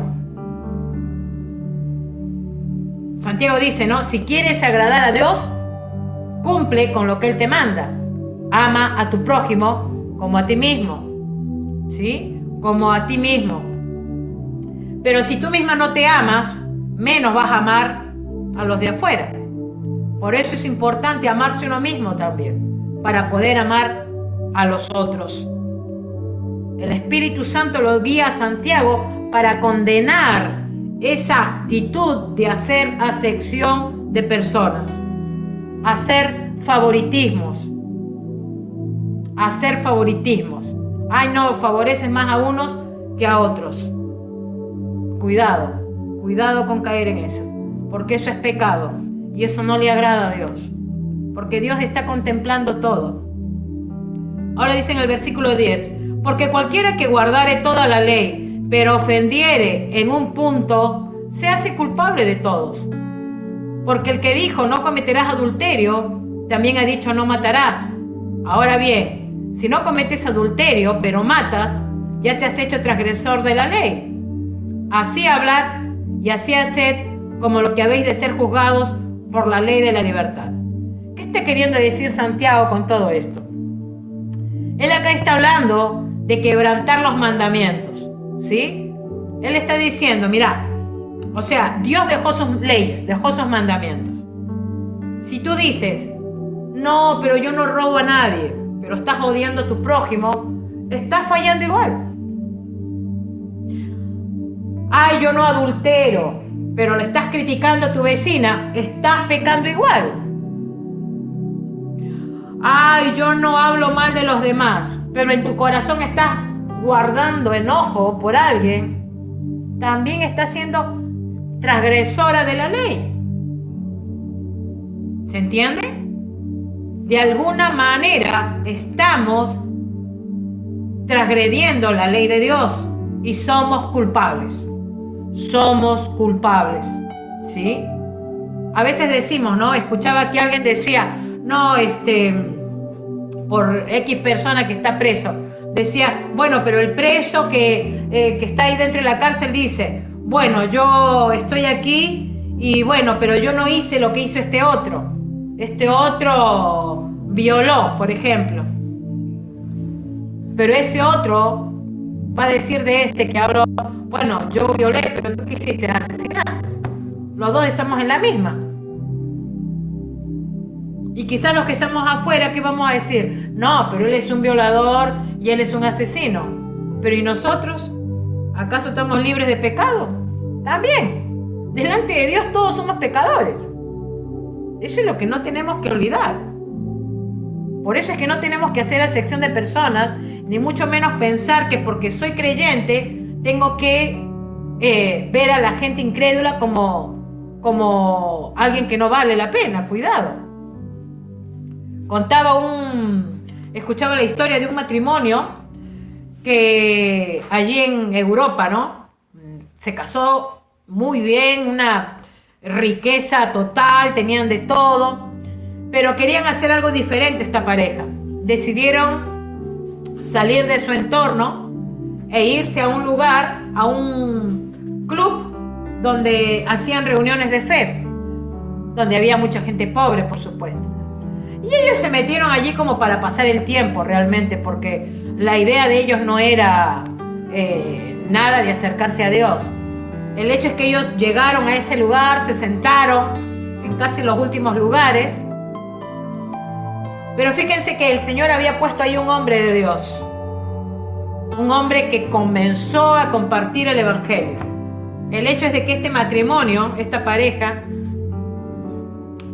Santiago dice, ¿no? Si quieres agradar a Dios, cumple con lo que Él te manda. Ama a tu prójimo como a ti mismo. ¿Sí? Como a ti mismo. Pero si tú misma no te amas, menos vas a amar a los de afuera. Por eso es importante amarse uno mismo también, para poder amar a los otros. El Espíritu Santo lo guía a Santiago para condenar esa actitud de hacer acepción de personas, hacer favoritismos. Ay, no, favoreces más a unos que a otros. Cuidado con caer en eso, porque eso es pecado y eso no le agrada a Dios, porque Dios está contemplando todo. Ahora dice en el versículo 10, porque cualquiera que guardare toda la ley, pero ofendiere en un punto, se hace culpable de todos. Porque el que dijo no cometerás adulterio, también ha dicho no matarás. Ahora bien, si no cometes adulterio, pero matas, ya te has hecho transgresor de la ley. Así hablad y así haced como lo que habéis de ser juzgados por la ley de la libertad. ¿Qué está queriendo decir Santiago con todo esto? Él acá está hablando de quebrantar los mandamientos, ¿sí? Él está diciendo, mira, o sea, Dios dejó sus leyes, dejó sus mandamientos. Si tú dices, no, pero yo no robo a nadie, pero estás odiando a tu prójimo, estás fallando igual. Ay, yo no adultero, pero le estás criticando a tu vecina, estás pecando igual. Ay, yo no hablo mal de los demás, pero en tu corazón estás guardando enojo por alguien, también estás siendo transgresora de la ley. ¿Se entiende? De alguna manera estamos transgrediendo la ley de Dios y somos culpables. Somos culpables, ¿sí? A veces decimos, ¿no? Escuchaba que alguien decía, no, por X persona que está preso, decía, bueno, pero el preso que está ahí dentro de la cárcel dice, bueno, yo estoy aquí y bueno, pero yo no hice lo que hizo este otro. Este otro violó, por ejemplo. Pero ese otro va a decir de este que habló, bueno, yo violé, pero tú quisiste asesinar. Los dos estamos en la misma. Y quizás los que estamos afuera, ¿qué vamos a decir? No, pero él es un violador y él es un asesino. Pero ¿y nosotros? ¿Acaso estamos libres de pecado? También. Delante de Dios todos somos pecadores. Eso es lo que no tenemos que olvidar. Por eso es que no tenemos que hacer acepción de personas, ni mucho menos pensar que porque soy creyente tengo que ver a la gente incrédula como alguien que no vale la pena. Cuidado. Escuchaba la historia de un matrimonio que allí en Europa, ¿no? Se casó muy bien, una riqueza total, tenían de todo, pero querían hacer algo diferente esta pareja. Decidieron salir de su entorno e irse a un lugar, a un club donde hacían reuniones de fe, donde había mucha gente pobre, por supuesto. Y ellos se metieron allí como para pasar el tiempo realmente, porque la idea de ellos no era nada de acercarse a Dios. El hecho es que ellos llegaron a ese lugar, se sentaron en casi los últimos lugares, pero fíjense que el Señor había puesto ahí un hombre de Dios, un hombre que comenzó a compartir el Evangelio. El hecho es de que este matrimonio, esta pareja,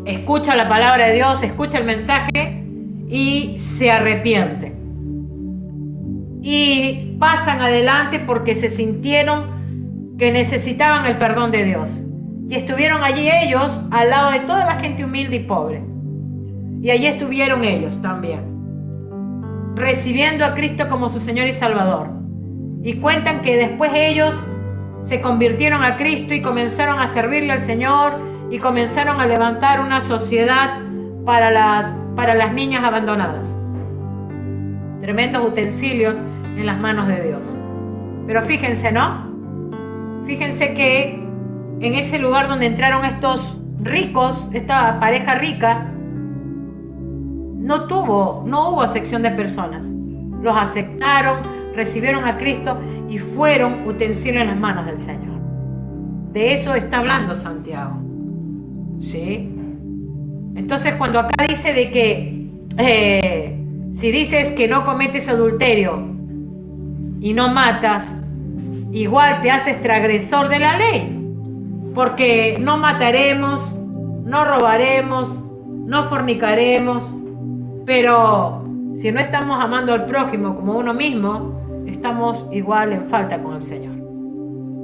escucha la palabra de Dios, escucha el mensaje y se arrepiente. Y pasan adelante porque se sintieron que necesitaban el perdón de Dios. Y estuvieron allí ellos al lado de toda la gente humilde y pobre. Y allí estuvieron ellos también, recibiendo a Cristo como su Señor y Salvador. Y cuentan que después ellos se convirtieron a Cristo y comenzaron a servirle al Señor y comenzaron a levantar una sociedad para las niñas abandonadas. Tremendos utensilios en las manos de Dios. Pero fíjense, ¿no? Fíjense que en ese lugar donde entraron estos ricos, esta pareja rica, no hubo acepción de personas. Los aceptaron, recibieron a Cristo y fueron utensilios en las manos del Señor. De eso está hablando Santiago. ¿Sí? Entonces, cuando acá dice de que si dices que no cometes adulterio y no matas, igual te haces transgresor de la ley, porque no mataremos, no robaremos, no fornicaremos, pero si no estamos amando al prójimo como uno mismo, estamos igual en falta con el Señor.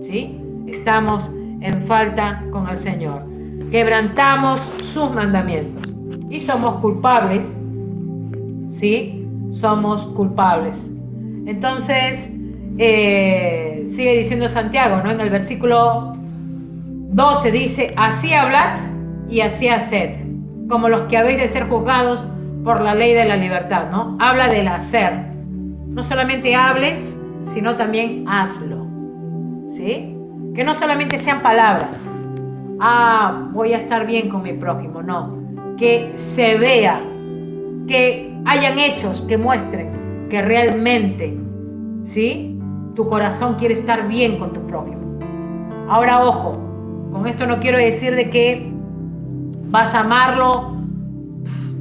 ¿Sí? Estamos en falta con el Señor. Quebrantamos sus mandamientos y somos culpables. ¿Sí? Somos culpables. Entonces, sigue diciendo Santiago, ¿no? En el versículo 12 dice: así hablad y así haced, como los que habéis de ser juzgados por la ley de la libertad, ¿no? Habla del hacer. No solamente hables, sino también hazlo. ¿Sí? Que no solamente sean palabras. Voy a estar bien con mi prójimo. No. Que se vea, que hayan hechos que muestren que realmente, ¿sí?, tu corazón quiere estar bien con tu prójimo. Ahora, ojo, con esto no quiero decir de que vas a amarlo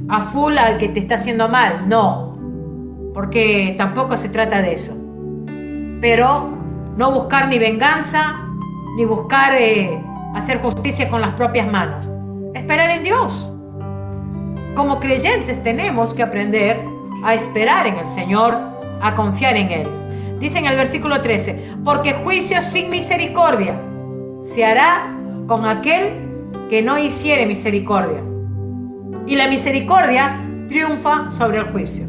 a full al que te está haciendo mal. No, porque tampoco se trata de eso. Pero no buscar ni venganza, ni buscar hacer justicia con las propias manos. Esperar en Dios. Como creyentes tenemos que aprender a esperar en el Señor, a confiar en Él. Dice en el versículo 13: porque juicio sin misericordia se hará con aquel que no hiciere misericordia, y la misericordia triunfa sobre el juicio.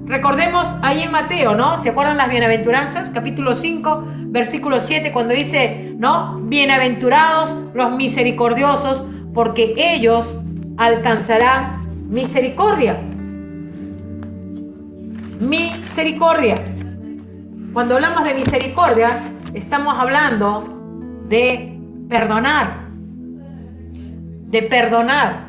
Recordemos ahí en Mateo, ¿no? ¿Se acuerdan las bienaventuranzas? Capítulo 5, versículo 7, cuando dice, ¿no? Bienaventurados los misericordiosos, porque ellos alcanzarán misericordia. Misericordia. Cuando hablamos de misericordia, estamos hablando de perdonar. De perdonar.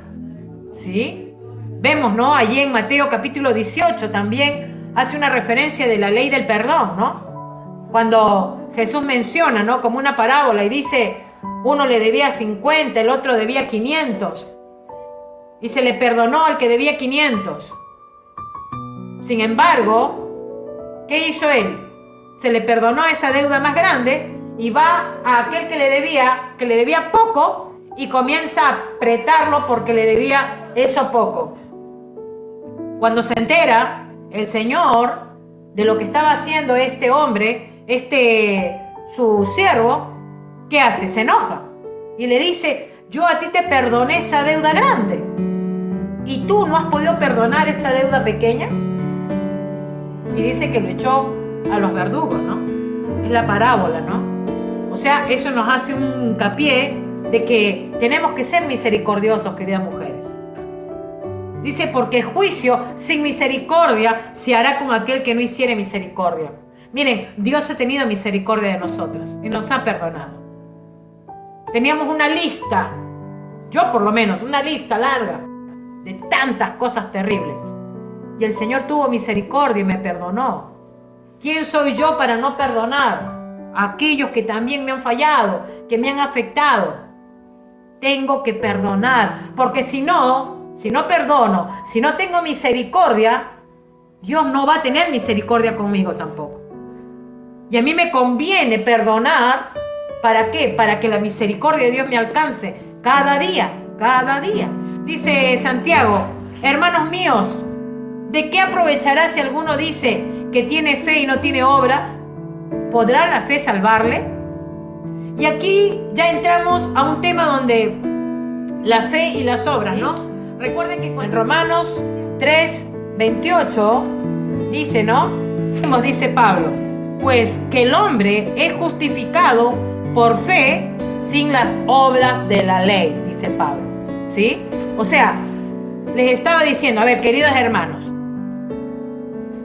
¿Sí? Vemos, ¿no? Allí en Mateo capítulo 18 también hace una referencia de la ley del perdón, ¿no? Cuando Jesús menciona, ¿no?, como una parábola y dice, uno le debía 50, el otro debía 500. Y se le perdonó al que debía 500. Sin embargo, ¿qué hizo él? Se le perdonó esa deuda más grande y va a aquel que le debía poco y comienza a apretarlo porque le debía eso poco. Cuando se entera el Señor de lo que estaba haciendo este hombre, su siervo, ¿qué hace? Se enoja y le dice: yo a ti te perdoné esa deuda grande y tú no has podido perdonar esta deuda pequeña. Y dice que lo echó a los verdugos, ¿no? Es la parábola, ¿no? O sea, eso nos hace un hincapié de que tenemos que ser misericordiosos, queridas mujeres. Dice: porque juicio sin misericordia se hará con aquel que no hiciere misericordia. Miren, Dios ha tenido misericordia de nosotras y nos ha perdonado. Teníamos una lista, yo por lo menos, una lista larga de tantas cosas terribles. Y el Señor tuvo misericordia y me perdonó. ¿Quién soy yo para no perdonar a aquellos que también me han fallado, que me han afectado? Tengo que perdonar, porque si no perdono, si no tengo misericordia, Dios no va a tener misericordia conmigo tampoco. Y a mí me conviene perdonar. ¿Para qué? Para que la misericordia de Dios me alcance cada día, cada día. Dice Santiago: hermanos míos, ¿de qué aprovechará si alguno dice que tiene fe y no tiene obras? ¿Podrá la fe salvarle? Y aquí ya entramos a un tema donde la fe y las obras, ¿no? Recuerden que en Romanos 3:28 dice, ¿no? Dice Pablo: pues que el hombre es justificado por fe sin las obras de la ley, dice Pablo, ¿sí? O sea, les estaba diciendo, a ver, queridos hermanos,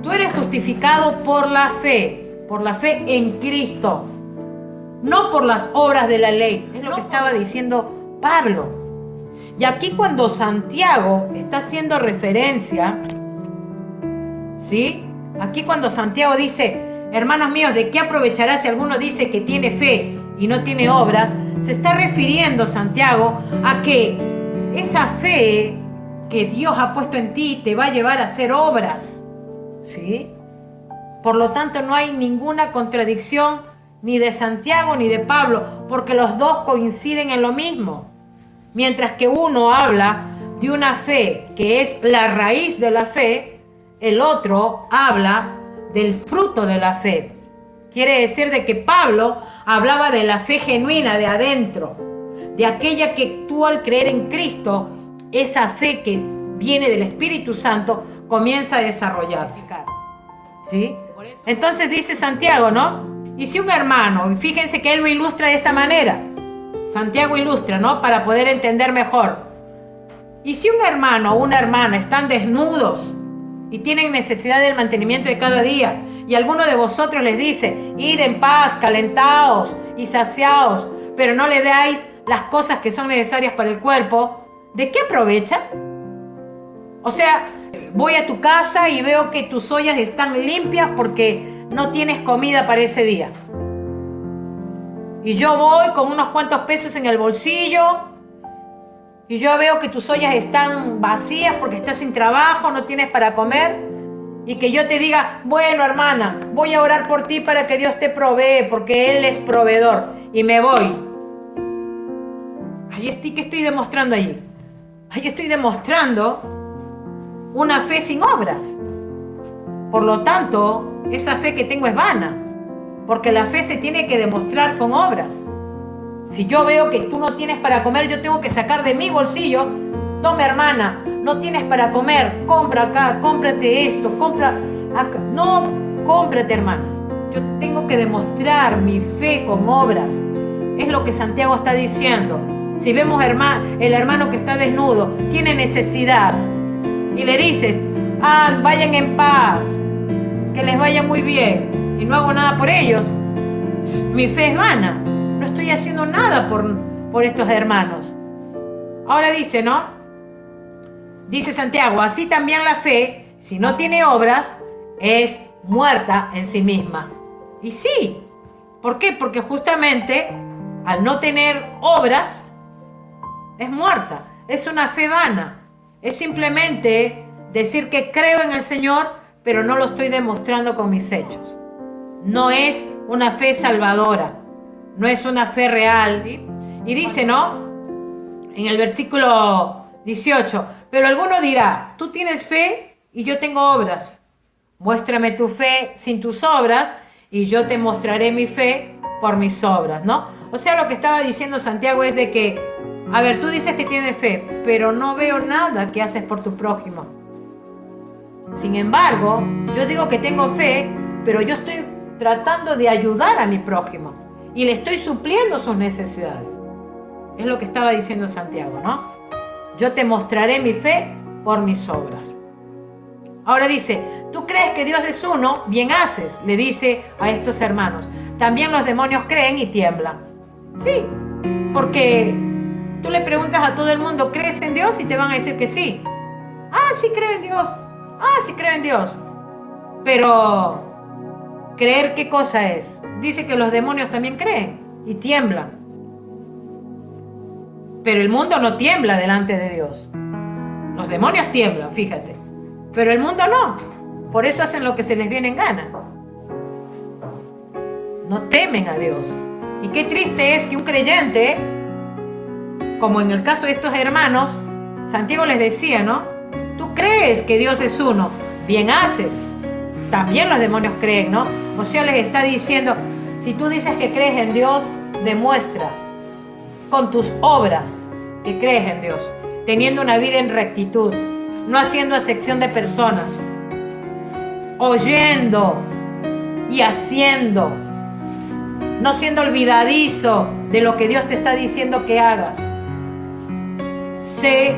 tú eres justificado por la fe en Cristo, no por las obras de la ley. Es lo que estaba diciendo Pablo. Y aquí cuando Santiago está haciendo referencia, ¿sí? Aquí cuando Santiago dice: hermanos míos, ¿de qué aprovechará si alguno dice que tiene fe y no tiene obras? Se está refiriendo Santiago a que esa fe que Dios ha puesto en ti te va a llevar a hacer obras, ¿sí? Por lo tanto, no hay ninguna contradicción ni de Santiago ni de Pablo, porque los dos coinciden en lo mismo. Mientras que uno habla de una fe que es la raíz de la fe, el otro habla del fruto de la fe. Quiere decir de que Pablo hablaba de la fe genuina de adentro, de aquella que tú al creer en Cristo, esa fe que viene del Espíritu Santo comienza a desarrollarse, ¿sí? Entonces dice Santiago, ¿no? Y si un hermano, fíjense que él lo ilustra de esta manera, Santiago ilustra, ¿no? Para poder entender mejor. Y si un hermano o una hermana están desnudos y tienen necesidad del mantenimiento de cada día, y alguno de vosotros les dice: id en paz, calentaos y saciaos, pero no le dais las cosas que son necesarias para el cuerpo, ¿de qué aprovecha? O sea, voy a tu casa y veo que tus ollas están limpias porque no tienes comida para ese día. Y yo voy con unos cuantos pesos en el bolsillo y yo veo que tus ollas están vacías porque estás sin trabajo, no tienes para comer, y que yo te diga: bueno, hermana, voy a orar por ti para que Dios te provee porque Él es proveedor, y me voy. ¿Qué estoy demostrando allí? Ahí estoy demostrando una fe sin obras. Por lo tanto, esa fe que tengo es vana, porque la fe se tiene que demostrar con obras. Si yo veo que tú no tienes para comer, yo tengo que sacar de mi bolsillo: toma, hermana, no tienes para comer, compra acá, cómprate esto, compra acá. No, cómprate, hermana. Yo tengo que demostrar mi fe con obras. Es lo que Santiago está diciendo. Si vemos el hermano que está desnudo, tiene necesidad, y le dices: vayan en paz, que les vaya muy bien, y no hago nada por ellos, mi fe es vana. No estoy haciendo nada por estos hermanos. Ahora dice, ¿no? Dice Santiago: así también la fe, si no tiene obras, es muerta en sí misma. Y sí, ¿por qué? Porque justamente al no tener obras, es muerta, es una fe vana. Es simplemente decir que creo en el Señor, pero no lo estoy demostrando con mis hechos. No es una fe salvadora, no es una fe real, ¿sí? Y dice, ¿no? En el versículo 18: pero alguno dirá: tú tienes fe y yo tengo obras. Muéstrame tu fe sin tus obras y yo te mostraré mi fe por mis obras, ¿no? O sea, lo que estaba diciendo Santiago es de que, a ver, tú dices que tienes fe, pero no veo nada que haces por tu prójimo. Sin embargo, yo digo que tengo fe, pero yo estoy tratando de ayudar a mi prójimo y le estoy supliendo sus necesidades. Es lo que estaba diciendo Santiago, ¿no? Yo te mostraré mi fe por mis obras. Ahora dice, tú crees que Dios es uno, bien haces, le dice a estos hermanos. También los demonios creen y tiemblan. Sí, porque tú le preguntas a todo el mundo, ¿crees en Dios? Y te van a decir que sí. Ah, sí creo en Dios. Ah, sí creo en Dios. Pero, ¿creer qué cosa es? Dice que los demonios también creen y tiemblan. Pero el mundo no tiembla delante de Dios. Los demonios tiemblan, fíjate. Pero el mundo no. Por eso hacen lo que se les viene en gana. No temen a Dios. Y qué triste es que un creyente, como en el caso de estos hermanos, Santiago les decía, ¿no? Tú crees que Dios es uno, bien haces. También los demonios creen, ¿no? O sea, les está diciendo, si tú dices que crees en Dios, demuestra con tus obras que crees en Dios, teniendo una vida en rectitud, no haciendo acepción de personas, oyendo y haciendo, no siendo olvidadizo de lo que Dios te está diciendo que hagas. Sé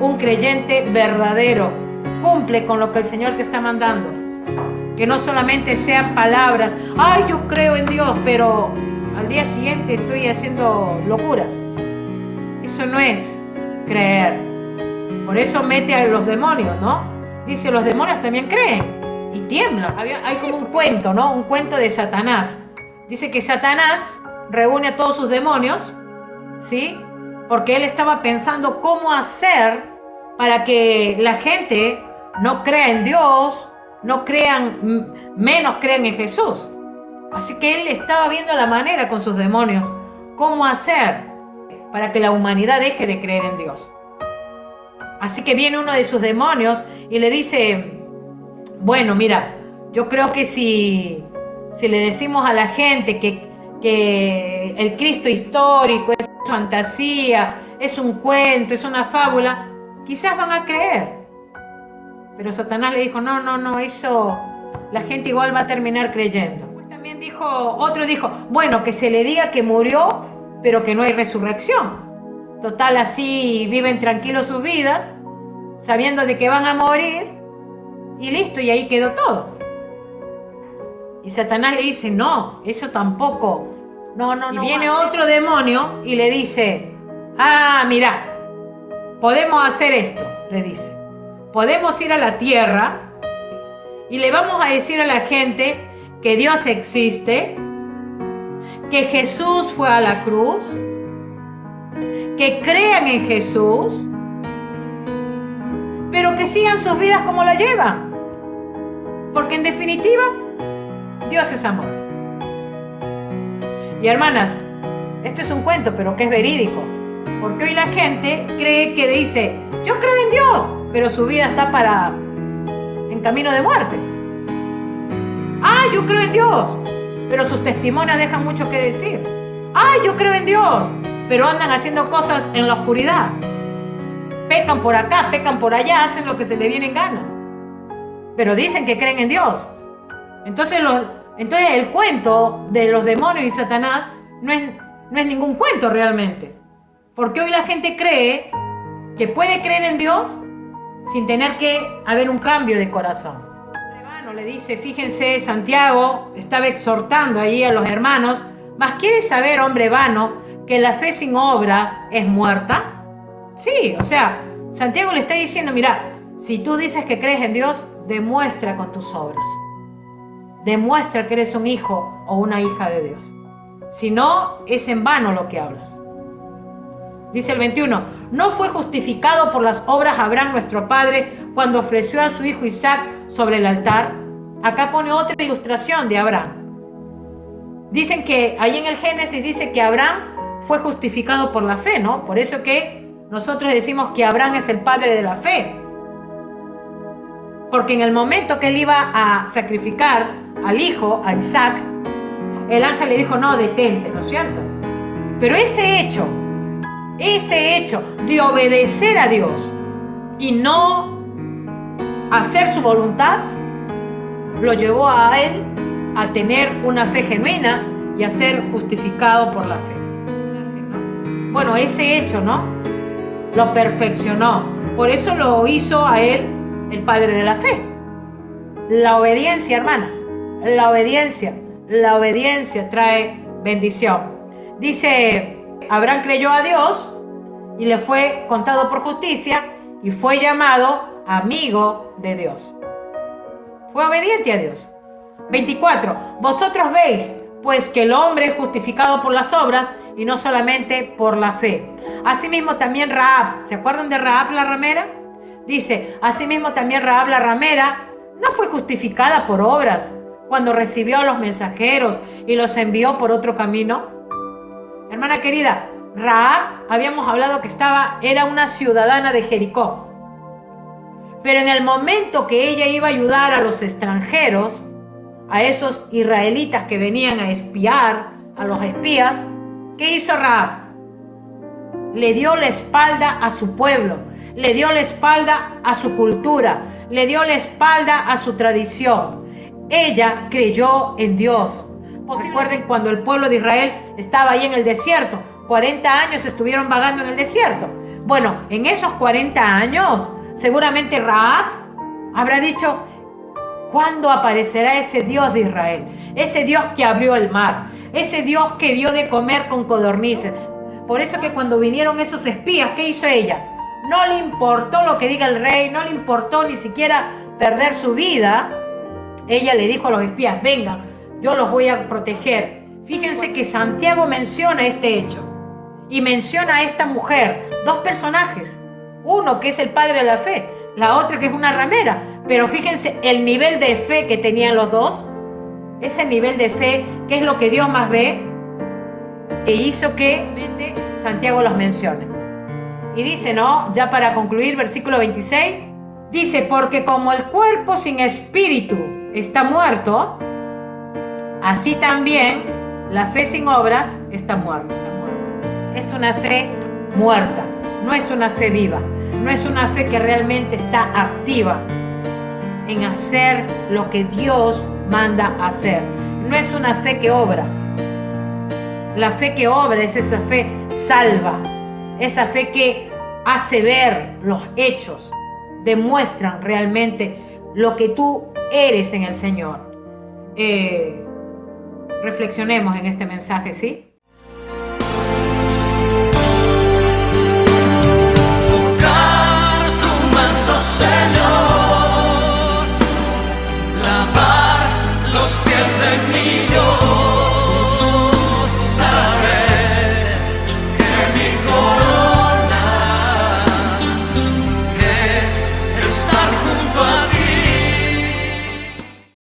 un creyente verdadero, cumple con lo que el Señor te está mandando, que no solamente sean palabras, ay, yo creo en Dios, pero al día siguiente estoy haciendo locuras. Eso no es creer. Por eso mete a los demonios, ¿no? Dice, los demonios también creen y tiemblan. Hay como un cuento, ¿no? Un cuento de Satanás. Dice que Satanás reúne a todos sus demonios, ¿sí? Porque él estaba pensando cómo hacer para que la gente no crea en Dios, menos crean en Jesús. Así que él estaba viendo la manera con sus demonios, cómo hacer para que la humanidad deje de creer en Dios. Así que viene uno de sus demonios y le dice, bueno, mira, yo creo que si le decimos a la gente que el Cristo histórico es fantasía, es un cuento, es una fábula, quizás van a creer. Pero Satanás le dijo, no, eso la gente igual va a terminar creyendo. Otro dijo, bueno, que se le diga que murió, pero que no hay resurrección. Total, así viven tranquilos sus vidas, sabiendo de que van a morir, y listo, y ahí quedó todo. Y Satanás le dice, no, eso tampoco. No. Y viene otro demonio y le dice, mira, podemos hacer esto, le dice. Podemos ir a la tierra y le vamos a decir a la gente que Dios existe, que Jesús fue a la cruz, que crean en Jesús, pero que sigan sus vidas como la llevan. Porque en definitiva, Dios es amor. Y hermanas, esto es un cuento, pero que es verídico. Porque hoy la gente cree que dice, yo creo en Dios, pero su vida está en camino de muerte. Yo creo en Dios, pero sus testimonios dejan mucho que decir. Yo creo en Dios, pero andan haciendo cosas en la oscuridad. Pecan por acá, pecan por allá, hacen lo que se les viene en gana. Pero dicen que creen en Dios. Entonces el cuento de los demonios y Satanás no es ningún cuento realmente. Porque hoy la gente cree que puede creer en Dios sin tener que haber un cambio de corazón. Le dice, fíjense, Santiago estaba exhortando ahí a los hermanos, ¿mas quieres saber, hombre vano, que la fe sin obras es muerta? Sí, o sea, Santiago le está diciendo, mira, si tú dices que crees en Dios, demuestra con tus obras. Demuestra que eres un hijo o una hija de Dios. Si no, es en vano lo que hablas. Dice el 21, ¿no fue justificado por las obras Abraham nuestro padre cuando ofreció a su hijo Isaac sobre el altar? Acá pone otra ilustración de Abraham. Dicen que ahí en el Génesis dice que Abraham fue justificado por la fe, ¿no? Por eso que nosotros decimos que Abraham es el padre de la fe. Porque en el momento que él iba a sacrificar al hijo, a Isaac, el ángel le dijo, no, detente, ¿no es cierto? Pero ese hecho de obedecer a Dios y no hacer su voluntad, lo llevó a él a tener una fe genuina y a ser justificado por la fe. Bueno, ese hecho, ¿no? Lo perfeccionó. Por eso lo hizo a él el padre de la fe. La obediencia, hermanas, la obediencia trae bendición. Dice, Abraham creyó a Dios y le fue contado por justicia y fue llamado amigo de Dios. Fue obediente a Dios. 24. Vosotros veis, pues, que el hombre es justificado por las obras y no solamente por la fe. Asimismo también Rahab, ¿se acuerdan de Rahab la ramera? Dice, asimismo también Rahab la ramera no fue justificada por obras cuando recibió a los mensajeros y los envió por otro camino. Hermana querida, Rahab, habíamos hablado que era una ciudadana de Jericó. Pero en el momento que ella iba a ayudar a los extranjeros, a esos israelitas que venían a espiar, a los espías, ¿qué hizo Rahab? Le dio la espalda a su pueblo, le dio la espalda a su cultura, le dio la espalda a su tradición. Ella creyó en Dios. Recuerden cuando el pueblo de Israel estaba ahí en el desierto, 40 años estuvieron vagando en el desierto. Bueno, en esos 40 años, seguramente Rahab habrá dicho, ¿cuándo aparecerá ese Dios de Israel? Ese Dios que abrió el mar, ese Dios que dio de comer con codornices. Por eso que cuando vinieron esos espías, ¿qué hizo ella? No le importó lo que diga el rey, no le importó ni siquiera perder su vida. Ella le dijo a los espías, vengan, yo los voy a proteger. Fíjense que Santiago menciona este hecho y menciona a esta mujer, dos personajes. Uno que es el padre de la fe, la otra que es una ramera. Pero fíjense el nivel de fe que tenían los dos. Ese nivel de fe, que es lo que Dios más ve, que hizo que Santiago los mencione. Y dice, ¿no? Ya para concluir, versículo 26, dice, porque como el cuerpo sin espíritu está muerto, así también la fe sin obras está muerta. Es una fe muerta, no es una fe viva, no es una fe que realmente está activa en hacer lo que Dios manda hacer. No es una fe que obra. La fe que obra es esa fe salva, esa fe que hace ver los hechos, demuestran realmente lo que tú eres en el Señor. Reflexionemos en este mensaje, ¿sí?